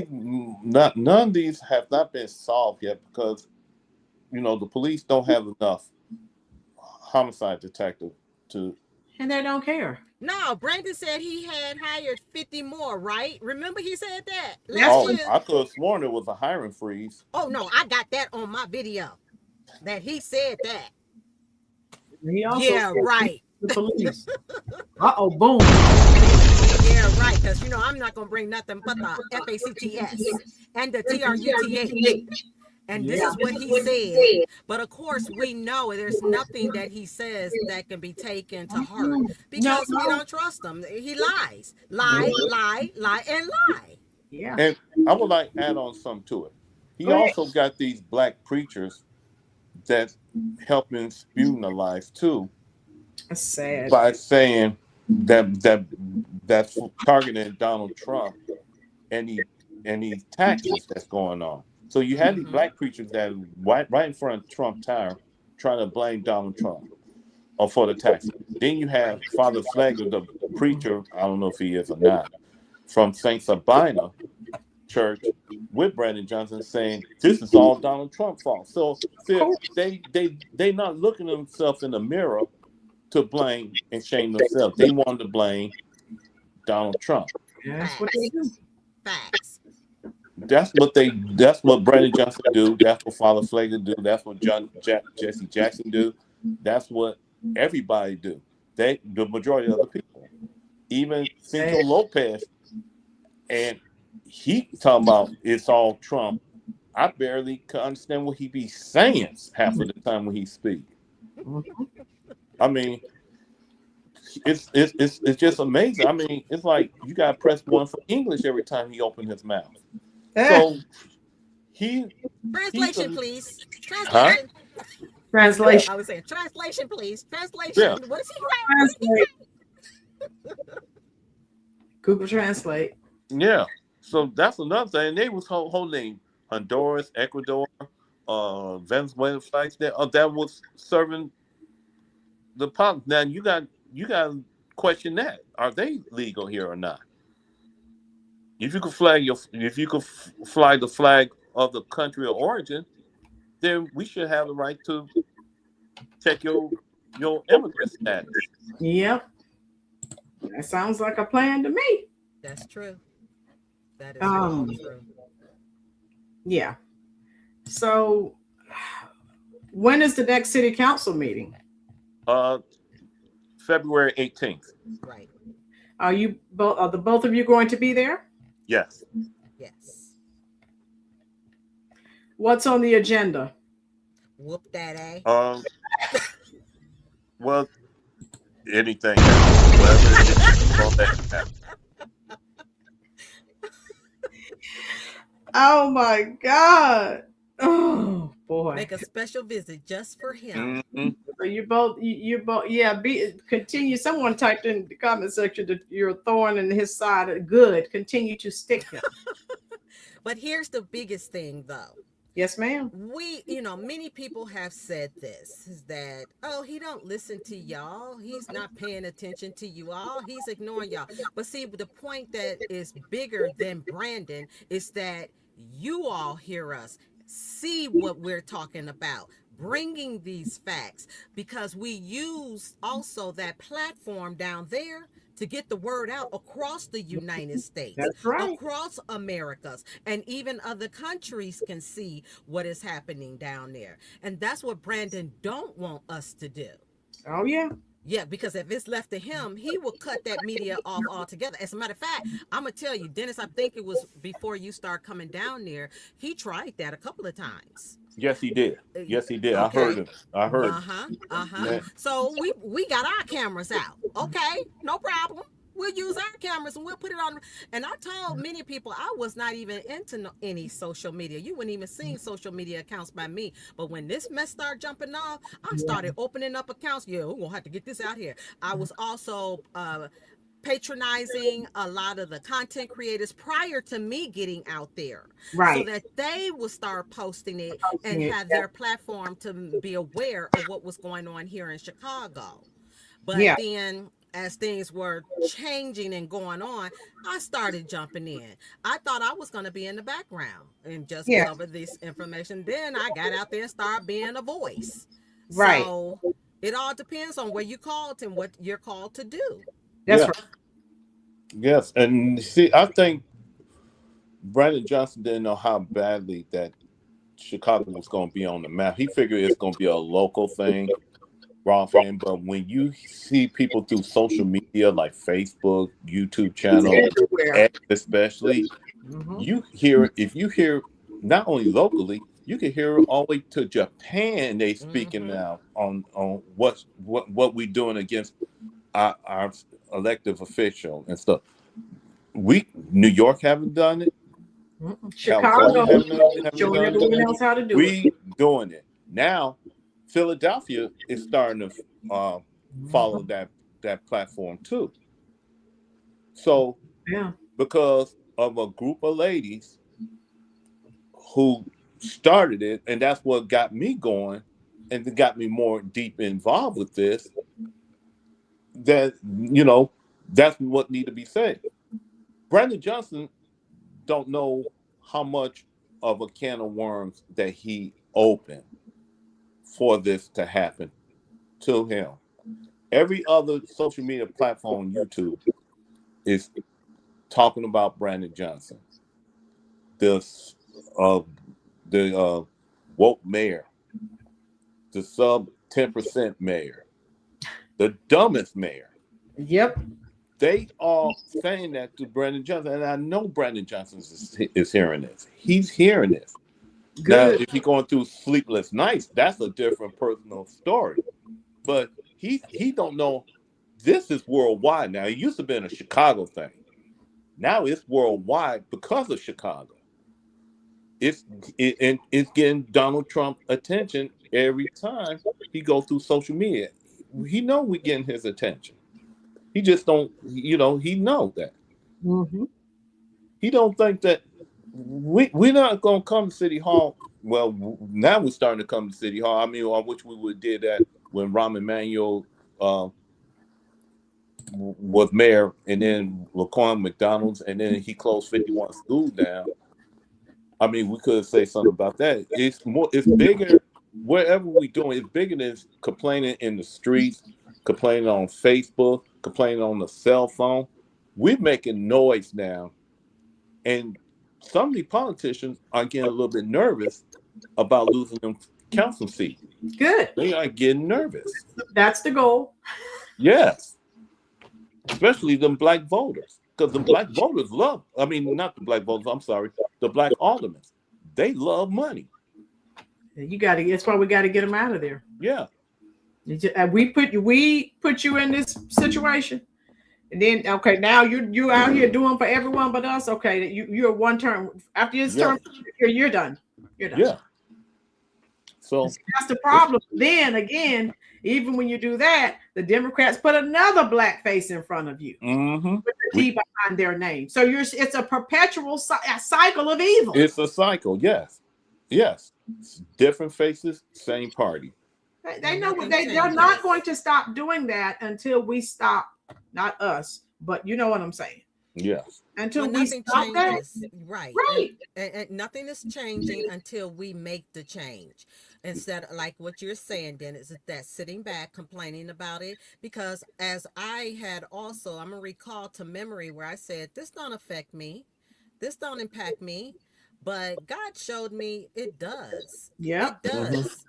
of these have not been solved yet because, you know, the police don't have enough homicide detectives to. And they don't care. No, Brandon said he had hired 50 more, right? Remember he said that That's last Oh, year? I could have sworn it was a hiring freeze. Oh no, I got that on my video. That he said that. He also Yeah, said right. the police. Uh-oh, boom. Yeah, right. Because I'm not gonna bring nothing but the FACTS and the TRUTH. And this is what he said. But of course, we know there's nothing that he says that can be taken to heart because we don't trust him. He lies, lie, lie, lie, and lie. Yeah. And I would like to add on something to it. He also got these black preachers that helping spew the life too. That's sad. By saying that's targeting Donald Trump and these taxes that's going on. So you had these black preachers that right in front of Trump Tower trying to blame Donald Trump for the taxes. Then you have Father Flagler, the preacher, I don't know if he is or not, from St. Sabina Church with Brandon Johnson saying this is all Donald Trump's fault. So they not looking at themselves in the mirror to blame and shame themselves. They want to blame Donald Trump. That's what they do. Facts. That's what Brandon Johnson do. That's what Father Flagler do. That's what Jesse Jackson do. That's what everybody do. The majority of the people. Even Cinco Lopez, and he talking about it's all Trump. I barely can understand what he be saying half of the time when he speak. I mean, it's just amazing. I mean, it's like you got to press 1 for English every time he opened his mouth. So translation, please. Translation. Huh? Translation. I was saying translation, please. Translation. Yeah. What is he saying? Google Translate. Yeah. So that's another thing. They was holding Honduras, Ecuador, Venezuela flags that was serving the pump. Now you got to question that. Are they legal here or not? If you could fly the flag of the country of origin, then we should have the right to check your immigrant status. Yep. That sounds like a plan to me. That's true. That is all true. Yeah. So when is the next city council meeting? February 18th. Right. Are the both of you going to be there? Yes. Yes. What's on the agenda? Whoop that A. Well, anything. Whatever it is, oh my God. Oh boy. Make a special visit just for him. Mm-hmm. So you both, yeah, continue. Someone typed in the comment section that you're a thorn in his side. Good. Continue to stick him. But here's the biggest thing though. Yes, ma'am. Many people have said this, is that, oh, he don't listen to y'all. He's not paying attention to you all. He's ignoring y'all. But see, the point that is bigger than Brandon is that you all hear us, see what we're talking about, bringing these facts, because we use also that platform down there to get the word out across the United States, that's right, across Americas, and even other countries can see what is happening down there. And that's what Brandon don't want us to do. Oh, yeah. Yeah, because if it's left to him, he will cut that media off altogether. As a matter of fact, I'm going to tell you, Dennis, I think it was before you start coming down there, he tried that a couple of times. Yes, he did. Yes, he did. Okay. I heard it. Yeah. So we got our cameras out. Okay, no problem. We'll use our cameras and we'll put it on. And I told many people I was not even into any social media. You wouldn't even see social media accounts by me. But when this mess started jumping off, I started opening up accounts. Yeah, we're going to have to get this out here. I was also patronizing a lot of the content creators prior to me getting out there, right, so that they will start posting it and have their platform to be aware of what was going on here in Chicago. But then as things were changing and going on, I started jumping in. I thought I was going to be in the background and just cover this information. Then I got out there and started being a voice. Right. So it all depends on where you called and what you're called to do. That's Yeah. right. Yes, and see, I think Brandon Johnson didn't know how badly that Chicago was going to be on the map. He figured it's going to be a local thing, raw thing. But when you see people through social media like Facebook, YouTube channel, especially, you hear, if you hear not only locally, you can hear all the way to Japan. They speaking now on what we doing against our elective official and stuff. New York haven't done it. Chicago California showing everyone else how to do it. We doing it now. Philadelphia is starting to follow that platform too. So because of a group of ladies who started it, and that's what got me going, and it got me more deep involved with this. That that's what need to be said. Brandon Johnson don't know how much of a can of worms that he opened for this to happen to him. Every other social media platform, YouTube, is talking about Brandon Johnson, the woke mayor, the sub 10% mayor, the dumbest mayor. Yep. They are saying that to Brandon Johnson, and I know Brandon Johnson is hearing this. He's hearing this. Good. Now, if he's going through sleepless nights, that's a different personal story. But he don't know. This is worldwide now. It used to be a Chicago thing. Now it's worldwide because of Chicago. It's getting Donald Trump attention every time he goes through social media. He know we're getting his attention. He just don't, he know that. He don't think that we're not going to come to City Hall. Well, now we're starting to come to City Hall. I mean, on which we would did that when Rahm Emanuel was mayor, and then Laquan McDonald's, and then he closed 51 schools down. I mean, we could say something about that. It's bigger. Wherever we're doing, it's bigger than complaining in the streets, complaining on Facebook, complaining on the cell phone. We're making noise now. And some of the politicians are getting a little bit nervous about losing them council seat. Good. They are getting nervous. That's the goal. Yes. Especially them black voters. Because the black voters love, I mean, not the black voters, I'm sorry, the black aldermen. They love money. That's why we got to get them out of there. Yeah. We put you in this situation. And then, okay, now you out here doing for everyone but us. Okay, you're one term. After this term, you're done. You're done. Yeah. So that's the problem. Then again, even when you do that, the Democrats put another black face in front of you with the T behind their name. So it's a perpetual cycle of evil. It's a cycle. Yes. Yes. Different faces, same party. They know they're not going to stop doing that until we stop. Not us, but you know what I'm saying. Yes. Until we stop that. Right. And nothing is changing until we make the change. Instead of like what you're saying, Dennis, is that sitting back, complaining about it. Because as I had also, I'm going to recall to memory where I said, this don't affect me. This don't impact me. But God showed me it does. Yeah. It does.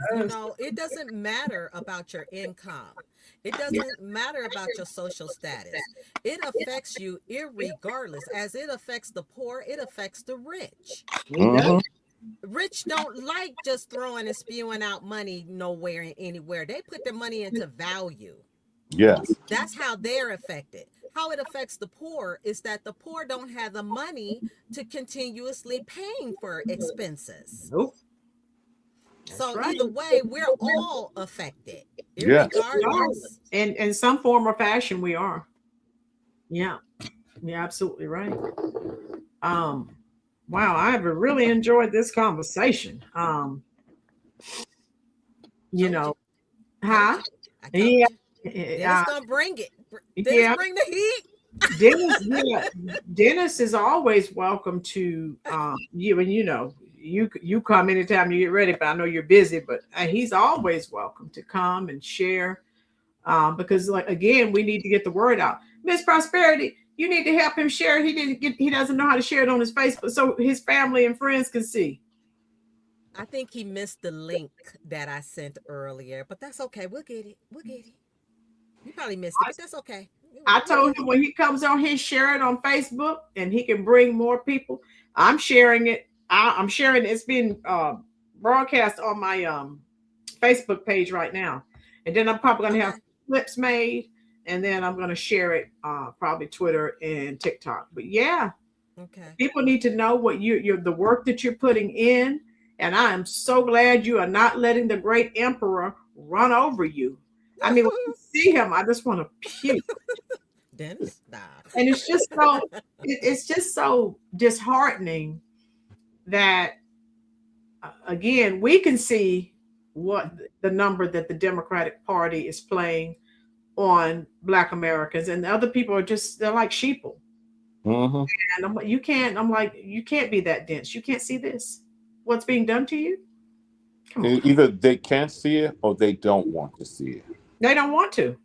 It doesn't matter about your income. It doesn't matter about your social status. It affects you irregardless. As it affects the poor, it affects the rich. Rich don't like just throwing and spewing out money nowhere and anywhere. They put their money into value. Yes. That's how they're affected. How it affects the poor is that the poor don't have the money to continuously paying for expenses. Nope. So either way, we're all affected. Yes. Regardless. In some form or fashion, we are. Yeah. You're absolutely right. Wow, I've really enjoyed this conversation. Yeah. Dennis gonna bring it. Dennis bring the heat. Dennis is always welcome to you, and you come anytime you get ready, but I know you're busy, but he's always welcome to come and share because, like, again, we need to get the word out. Miss Prosperity, you need to help him share. He doesn't know how to share it on his Facebook so his family and friends can see. I think he missed the link that I sent earlier, but that's okay. We'll get it. You probably missed it, but that's okay. I told him when he comes on here, share it on Facebook, and he can bring more people. I'm sharing it. I'm sharing it. It's being broadcast on my Facebook page right now, and then I'm probably going to have clips made, and then I'm going to share it probably Twitter and TikTok. But yeah, people need to know what you're the work that you're putting in, and I am so glad you are not letting the great emperor run over you. I mean, when you see him, I just want to puke. Dennis, and it's just so disheartening that again we can see what the number that the Democratic Party is playing on Black Americans, and the other people are they're like sheeple. Mm-hmm. And you can't be that dense. You can't see this. What's being done to you? Come on. Either they can't see it or they don't want to see it. They don't want to.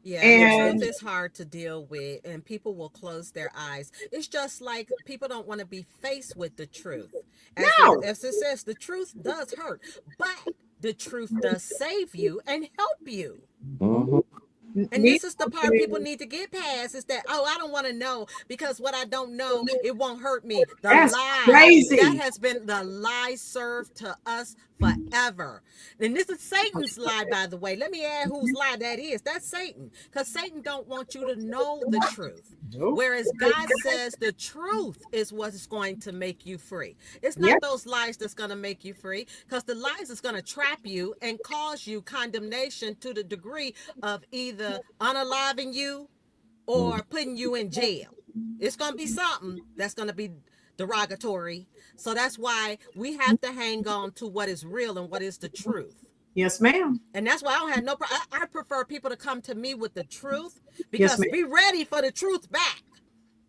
Yeah, and the truth is hard to deal with, and people will close their eyes. It's just like people don't want to be faced with the truth. As it says, the truth does hurt, but the truth does save you and help you. Mm-hmm. And this is the part people need to get past, is that, I don't want to know, because what I don't know, it won't hurt me. That's lie. crazy. That has been the lie served to us forever. And this is Satan's lie, by the way. Let me add whose lie that is. That's Satan. Because Satan don't want you to know the truth. Nope. Whereas God says the truth is what's going to make you free. It's not those lies that's going to make you free, because the lies is going to trap you and cause you condemnation to the degree of either unaliving you or putting you in jail. It's going to be something that's going to be derogatory. So that's why we have to hang on to what is real and what is the truth. Yes, ma'am. And that's why I don't have no problem. I prefer people to come to me with the truth, because be ready for the truth back.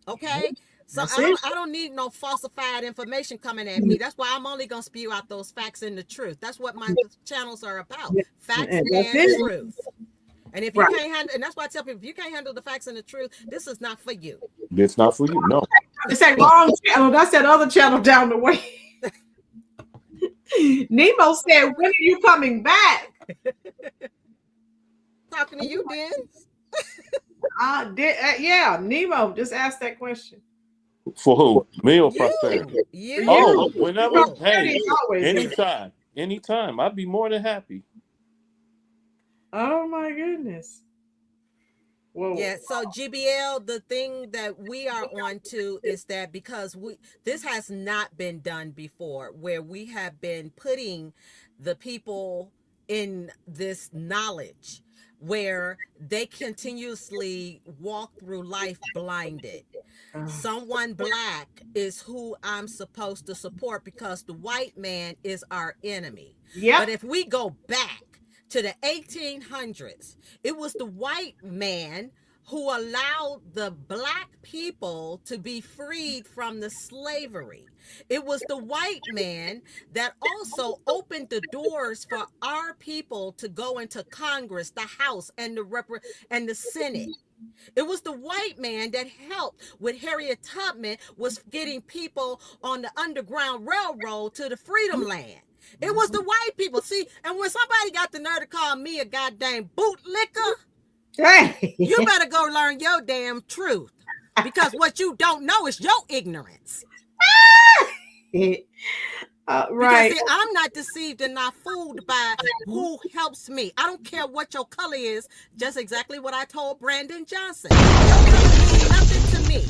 Okay? So I don't need no falsified information coming at me. That's why I'm only going to spew out those facts and the truth. That's what my channels are about. Facts and truth. And if you can't handle, and that's why I tell people, if you can't handle the facts and the truth, this is not for you. It's not for you, no. It's that wrong channel. That's that other channel down the way. Nemo said, when are you coming back? Talking to you, Dan. Yeah, Nemo just asked that question. For who? Me or Prosperity? You. Oh, whenever. Hey, anytime. Anytime. I'd be more than happy. Oh my goodness. Whoa. Yeah, so GBL, the thing that we are on to is that because this has not been done before, where we have been putting the people in this knowledge where they continuously walk through life blinded. Someone Black is who I'm supposed to support because the white man is our enemy. Yep. But if we go back to the 1800s, it was the white man who allowed the Black people to be freed from the slavery. It was the white man that also opened the doors for our people to go into Congress, the House, and the Senate. It was the white man that helped with Harriet Tubman was getting people on the Underground Railroad to the Freedom Land. It was the white people. See, and when somebody got the nerve to call me a goddamn bootlicker, you better go learn your damn truth. Because what you don't know is your ignorance. Right. Because see, I'm not deceived and not fooled by who helps me. I don't care what your color is, just exactly what I told Brandon Johnson. Your color means nothing to me.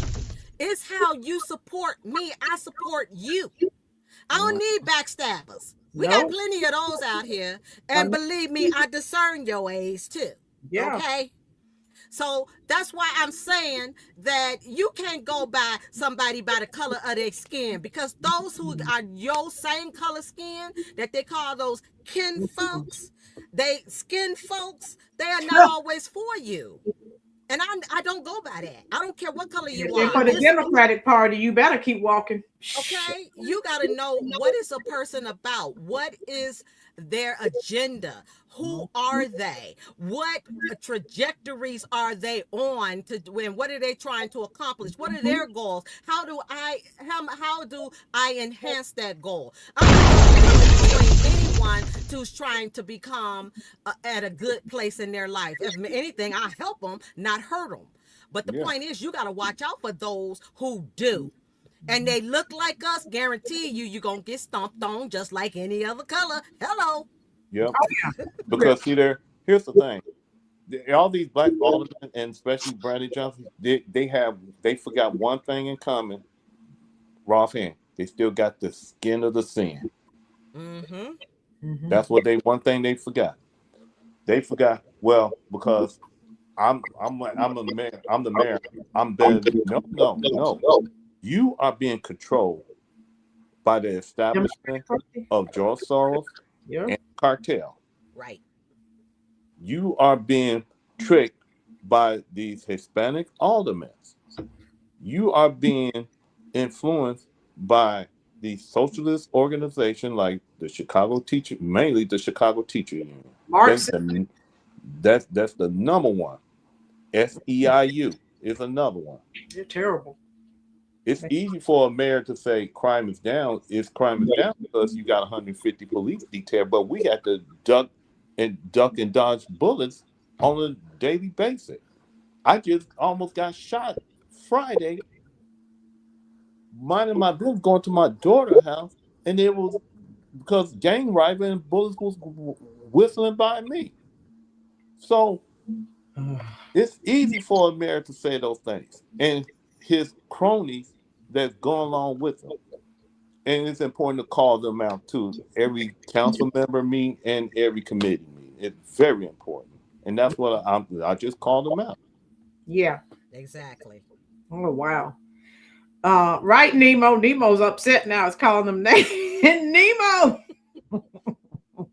It's how you support me. I support you. I don't need backstabbers. We got plenty of those out here. And believe me, I discern your age too. Yeah. Okay? So that's why I'm saying that you can't go by somebody by the color of their skin, because those who are your same color skin that they call those kin folks, they are not always for you. And I don't go by that. I don't care what color you And are. for the Democratic Party, you better keep walking. Okay, you got to know what is a person about. What is their agenda? Who are they? What trajectories are they on to when? What are they trying to accomplish? What are their goals? How do I enhance that goal? I'm not going to swing anyone who's trying to become at a good place in their life. If anything, I help them, not hurt them. But the point is, you got to watch out for those who do. And they look like us, guarantee you're going to get stomped on just like any other color. Hello. Yep. Because see here's the thing. All these black aldermen, and especially Brandon Johnson, they forgot one thing in common. Ross hand. They still got the skin of the sin. That's what one thing they forgot. They forgot, well, because I'm the mayor. I'm better than no. You are being controlled by the establishment of George Soros and cartel. Right. You are being tricked by these Hispanic aldermen. You are being influenced by the socialist organization like the Chicago Teacher, mainly the Chicago Teacher Union. That's the number one. SEIU is another one. They're terrible. It's easy for a mayor to say crime is down. Crime is down because you got 150 police detail, but we had to duck and dodge bullets on a daily basis. I just almost got shot Friday, minding my business, going to my daughter's house, and it was because gang rival and bullets was whistling by me. So it's easy for a mayor to say those things, and his cronies that's going along with them. And it's important to call them out too. Every council member meeting and every committee meeting. It's very important. And that's what I just called them out. Yeah. Exactly. Oh, wow. Right, Nemo. Nemo's upset now. It's calling them names. Nemo.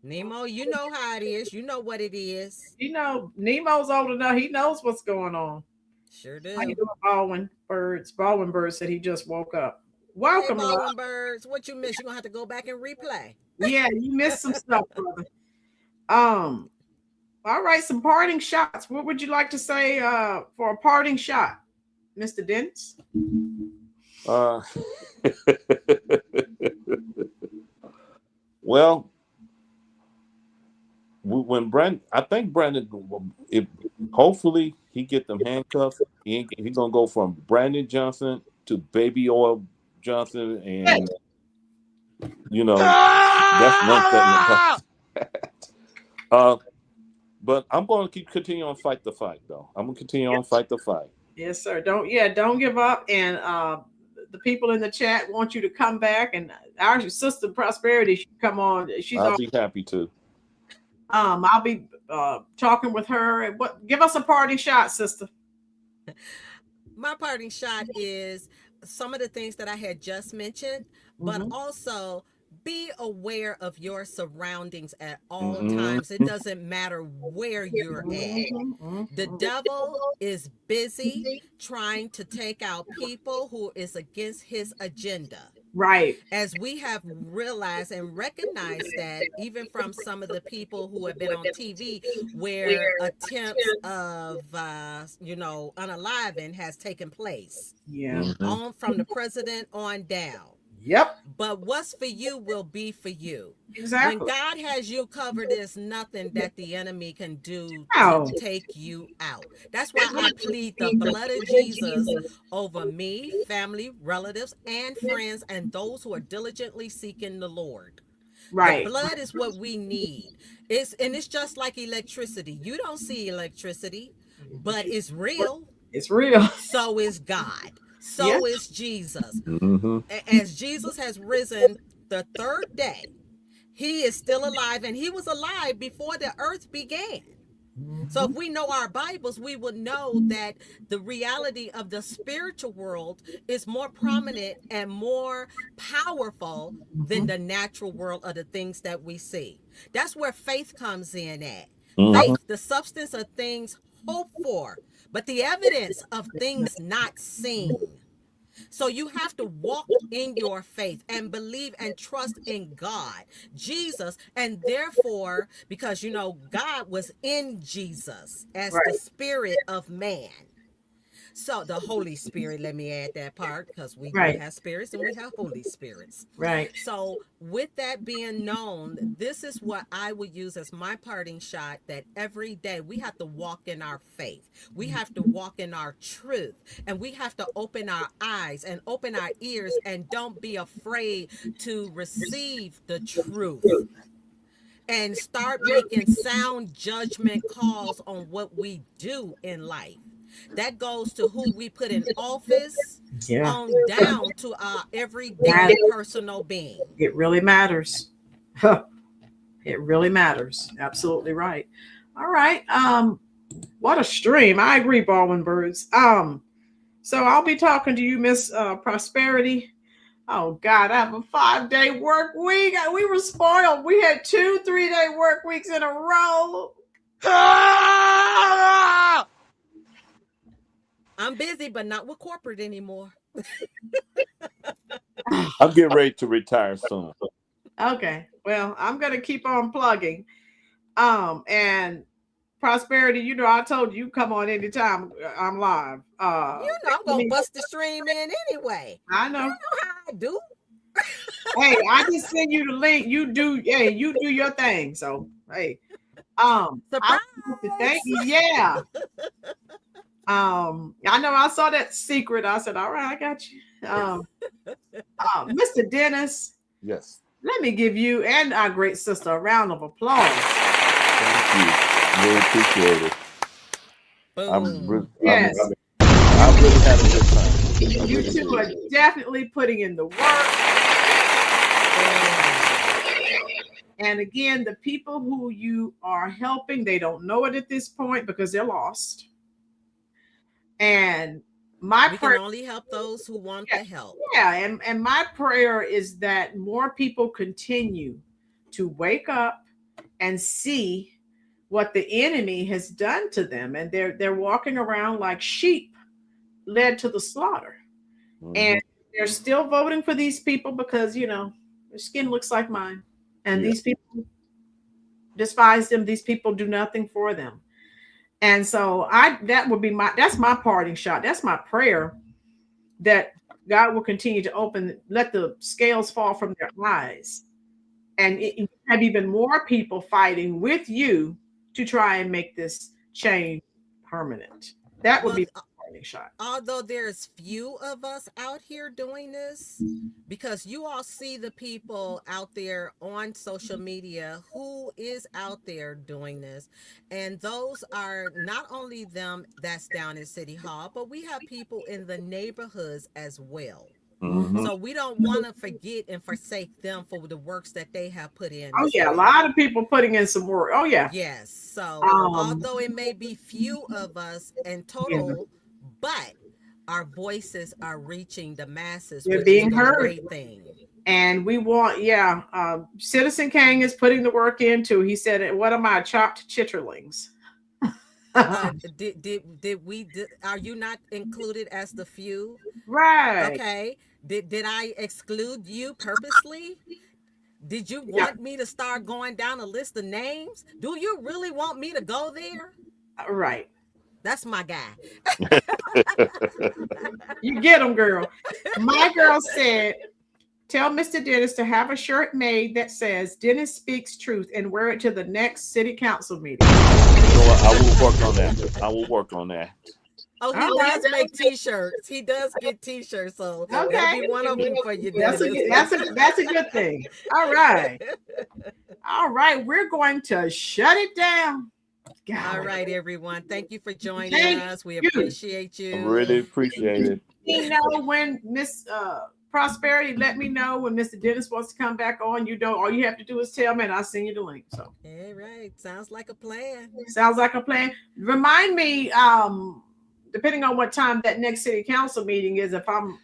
Nemo, you know how it is. You know what it is. You know, Nemo's old enough. He knows what's going on. Sure do. How you doing, Baldwin Birds? Baldwin Birds said he just woke up. Welcome, hey, Baldwin Birds. What you missed? You're gonna have to go back and replay. Yeah, you missed some stuff, brother. All right, some parting shots. What would you like to say for a parting shot, Mr. Dennis? Well, when Brandon, I think Brandon, if hopefully he get them handcuffs, he's gonna go from Brandon Johnson to Baby Oil Johnson, and that's one thing. But I'm going to continue on fight the fight, though. I'm going to continue on fight the fight. Yes, sir. Don't give up. And the people in the chat want you to come back. And our sister Prosperity should come on. I'll be happy to. I'll be talking with her. And give us a parting shot, sister. My parting shot is some of the things that I had just mentioned, but also be aware of your surroundings at all times. It doesn't matter where you're at. The devil is busy trying to take out people who is against his agenda. Right. As we have realized and recognized that even from some of the people who have been on TV where attempts of, unaliving has taken place. Yeah. From the president on down. Yep. But what's for you will be for you. Exactly. When God has you covered, there's nothing that the enemy can do to take you out. That's why I plead the blood of Jesus over me, family, relatives, and friends, and those who are diligently seeking the Lord. Right. The blood is what we need. It's just like electricity. You don't see electricity, but it's real. It's real. So is God. So is Jesus. As Jesus has risen the third day, he is still alive, and he was alive before the earth began. So if we know our Bibles, we would know that the reality of the spiritual world is more prominent and more powerful than the natural world of the things that we see. That's where faith comes in at. Faith, the substance of things hoped for, but the evidence of things not seen. So you have to walk in your faith and believe and trust in God, Jesus, and therefore, because God was in Jesus as the Right. spirit of man. So the Holy Spirit, let me add that part, because we do Right. have spirits and we have Holy Spirits. Right. So with that being known, this is what I would use as my parting shot, that every day we have to walk in our faith. We have to walk in our truth, and we have to open our eyes and open our ears, and don't be afraid to receive the truth and start making sound judgment calls on what we do in life. That goes to who we put in office, Yeah. on down to our everyday Matters. personal being. It really matters. Huh. It really matters. Absolutely right. All right. What a stream. I agree, Baldwin Birds. So I'll be talking to you, Miss Prosperity. Oh God, I have a 5-day work week. We were spoiled. We had 2 3-day work weeks in a row. I'm busy, but not with corporate anymore. I'm getting ready to retire soon. Okay. Well, I'm gonna keep on plugging. And Prosperity, I told you come on anytime I'm live. I'm gonna bust the stream in anyway. I know. You know how I do. Hey, I just send you the link. You do your thing. So hey. Surprise! Thank you. Yeah. I know I saw that secret. I said, all right, I got you. Mr. Dennis. Yes. Let me give you and our great sister a round of applause. Thank you. Really appreciate it. Yes. I really had a good time. You two are definitely putting in the work. And again, the people who you are helping, they don't know it at this point because they're lost. And we can only help those who want the help. Yeah, and my prayer is that more people continue to wake up and see what the enemy has done to them, and they're walking around like sheep led to the slaughter. Mm-hmm. And they're still voting for these people because their skin looks like mine, and these people despise them. These people do nothing for them. And so that's my parting shot. That's my prayer, that God will continue to let the scales fall from their eyes, and have even more people fighting with you to try and make this change permanent. That would be my parting shot. Although there's few of us out here doing this, because you all see the people out there on social media who is out there doing this, and those are not only them that's down in City Hall, but we have people in the neighborhoods as well. Mm-hmm. So we don't want to forget and forsake them for the works that they have put in. Oh yeah, a lot of people putting in some work. Oh yeah. Yes. So although it may be few of us in total, but our voices are reaching the masses. They're being heard. Great thing. And we want, Citizen Kang is putting the work in too. He said, "What am I, chopped chitterlings?" Are you not included as the few? Right. Okay. Did I exclude you purposely? Did you want me to start going down a list of names? Do you really want me to go there? Right. That's my guy. You get him, girl. My girl said, tell Mr. Dennis to have a shirt made that says Dennis speaks truth and wear it to the next city council meeting. I will work on that. Oh, he does make t-shirts. He does get t-shirts, so that'll be one of them for you, Dennis. That's a good thing. All right. We're going to shut it down. All right, everyone. Thank you for joining us. We appreciate you. I really appreciate it. When Miss Prosperity, let me know when Mr. Dennis wants to come back on. All you have to do is tell me and I'll send you the link. So all right. Sounds like a plan. Remind me, depending on what time that next city council meeting is, if I'm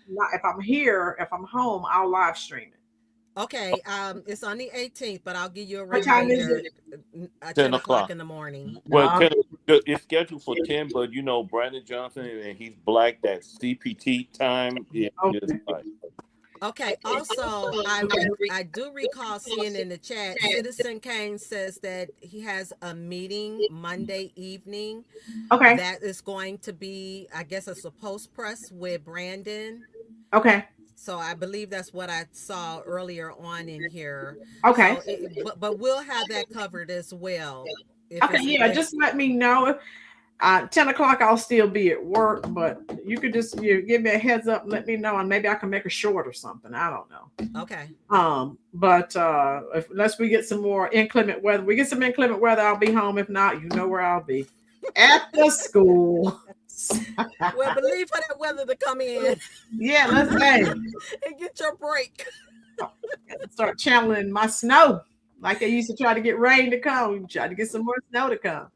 home, I'll live stream it. Okay, it's on the 18th, but I'll give you a reminder. What time is it? 10 o'clock in the morning. Well, It's scheduled for 10, but you know Brandon Johnson and he's black. That CPT time is just like. Okay. Also, I do recall seeing in the chat, Citizen Kane says that he has a meeting Monday evening. Okay. That is going to be, I guess, a supposed press with Brandon. Okay. So I believe that's what I saw earlier on in here. Okay. So but we'll have that covered as well. Okay. Yeah. Just let me know. 10 o'clock, I'll still be at work, but you could just give me a heads up, let me know, and maybe I can make a short or something. I don't know. Okay. But unless we get some more inclement weather, I'll be home. If not, you know where I'll be. At the school. Well, believe for that weather to come in. Yeah, let's say. And get your break. Start channeling my snow. Like they used to try to get rain to come. Try to get some more snow to come.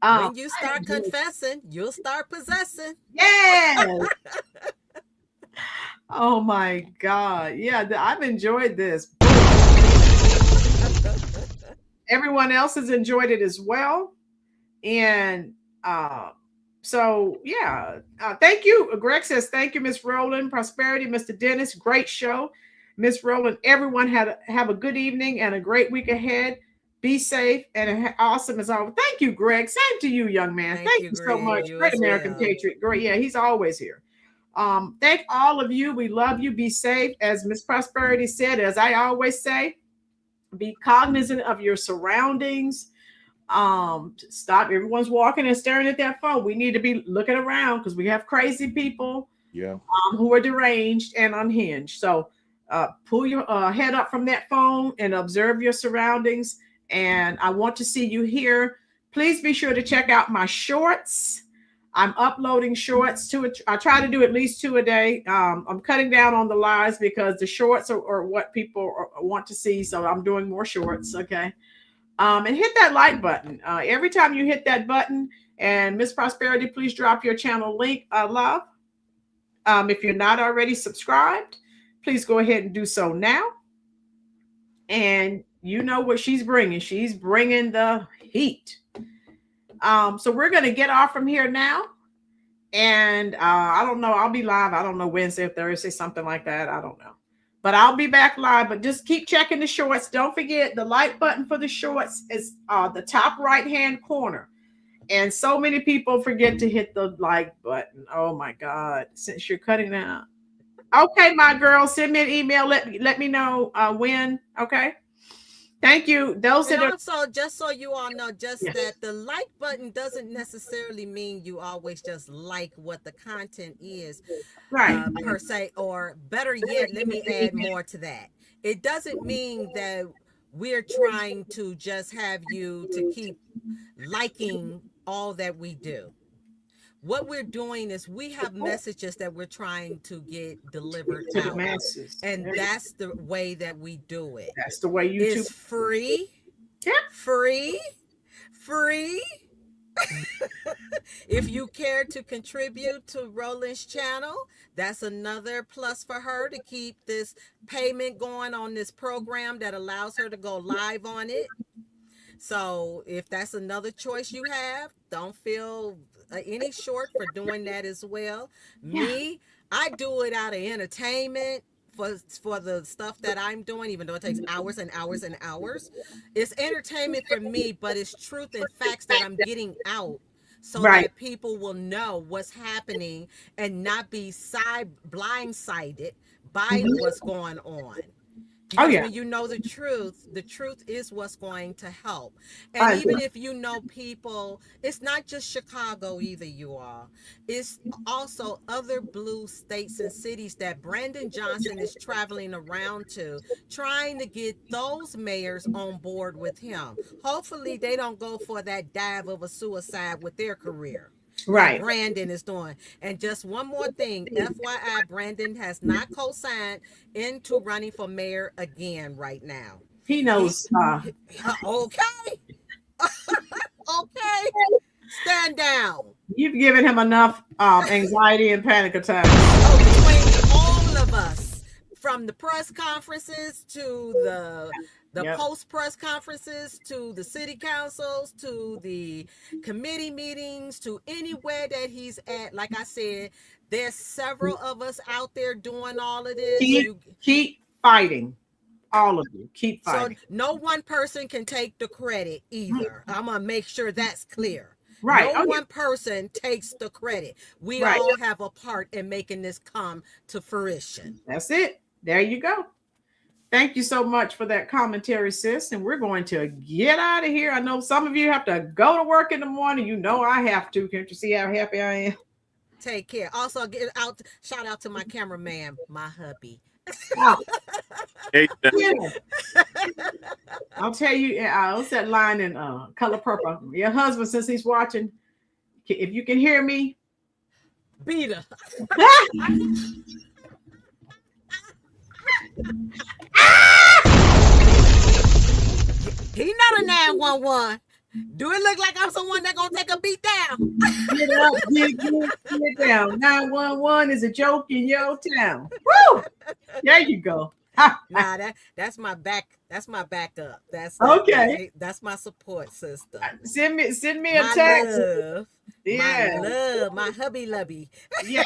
When you start confessing, you'll start possessing. Yeah. Oh my God. Yeah, I've enjoyed this. Everyone else has enjoyed it as well. And so yeah, thank you. Greg says, thank you, Miss Rolynn. Prosperity, Mr. Dennis, great show. Miss Rolynn, everyone have a good evening and a great week ahead. Be safe and awesome as always. Thank you, Greg. Same to you, young man. Thank you so much. Great American Patriot. Great. Yeah, he's always here. Thank all of you. We love you. Be safe. As Miss Prosperity said, as I always say, be cognizant of your surroundings. Stop. Everyone's walking and staring at their phone. We need to be looking around because we have crazy people who are deranged and unhinged. So pull your head up from that phone and observe your surroundings. And I want to see you here. Please be sure to check out my shorts. I'm uploading shorts I try to do at least 2 a day. I'm cutting down on the lives because the shorts are what people want to see. So I'm doing more shorts. Okay. And hit that like button. Every time you hit that button, and Miss Prosperity, please drop your channel link, love. If you're not already subscribed, please go ahead and do so now. And you know what she's bringing. She's bringing the heat. So we're going to get off from here now. And I don't know. I'll be live. I don't know, Wednesday or Thursday, something like that. I don't know. But I'll be back live. But just keep checking the shorts. Don't forget the like button for the shorts is the top right-hand corner. And so many people forget to hit the like button. Oh, my God. Since you're cutting out. Okay, my girl, send me an email. Let me know when. Okay. Thank you. Those and that also, just so you all know, that the like button doesn't necessarily mean you always just like what the content is, right? Per se, or better yet, let me add more to that. It doesn't mean that we're trying to just have you to keep liking all that we do. What we're doing is we have messages that we're trying to get delivered to out. The masses. And that's the way that we do it. That's the way YouTube. It's free. Yeah. Free. If you care to contribute to Rolynn's channel, that's another plus for her to keep this payment going on this program that allows her to go live on it. So if that's another choice you have, don't feel any short for doing that as well. Me, I do it out of entertainment for the stuff that I'm doing, even though it takes hours and hours and hours. It's entertainment for me, but it's truth and facts that I'm getting out so that people will know what's happening and not be blindsided by what's going on. Because when you know the truth is what's going to help. And even if you know people, it's not just Chicago either, you all. It's also other blue states and cities that Brandon Johnson is traveling around to, trying to get those mayors on board with him. Hopefully they don't go for that dive of a suicide with their career. Right. Brandon is doing. And just one more thing, FYI, Brandon has not co-signed into running for mayor again right now. He knows. Okay. Okay. Stand down. You've given him enough anxiety and panic attacks. Between all of us, from the press conferences to the Yep. post press conferences to the city councils to the committee meetings to anywhere that he's at. Like I said, there's several of us out there doing all of this. Keep fighting. All of you. Keep So fighting. no one person can take the credit either. I'm going to make sure that's clear. Right. No one person takes the credit. We Right. all have a part in making this come to fruition. That's it. There you go. Thank you so much for that commentary, sis. And we're going to get out of here. I know some of you have to go to work in the morning. You know I have to. Can't you see how happy I am? Take care. Also, shout out to my cameraman, my hubby. Hey, Yeah. I'll tell you, what's that line in Color Purple? Your husband, since he's watching, if you can hear me, beat her. He not a 911. Do it look like I'm someone that gonna take a beat down? Get up, get down. 911 is a joke in your town. Woo! There you go. Nah, that's my back. That's my backup. That's okay. That's my support system. Send me a my text. Love. Yeah, my love, my hubby lubby. Yeah.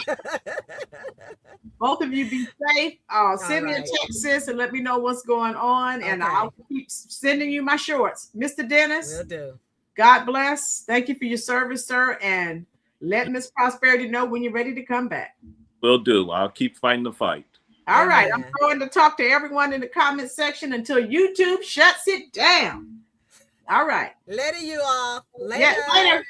Both of you be safe. Send me a text, sis, and let me know what's going on, and I'll keep sending you my shorts, Mr. Dennis. Will do. God bless. Thank you for your service, sir, and let Miss Prosperity know when you're ready to come back. Will do. I'll keep fighting the fight. All right, I'm going to talk to everyone in the comment section until YouTube shuts it down. All right. Later, you all. Later. Yeah, later.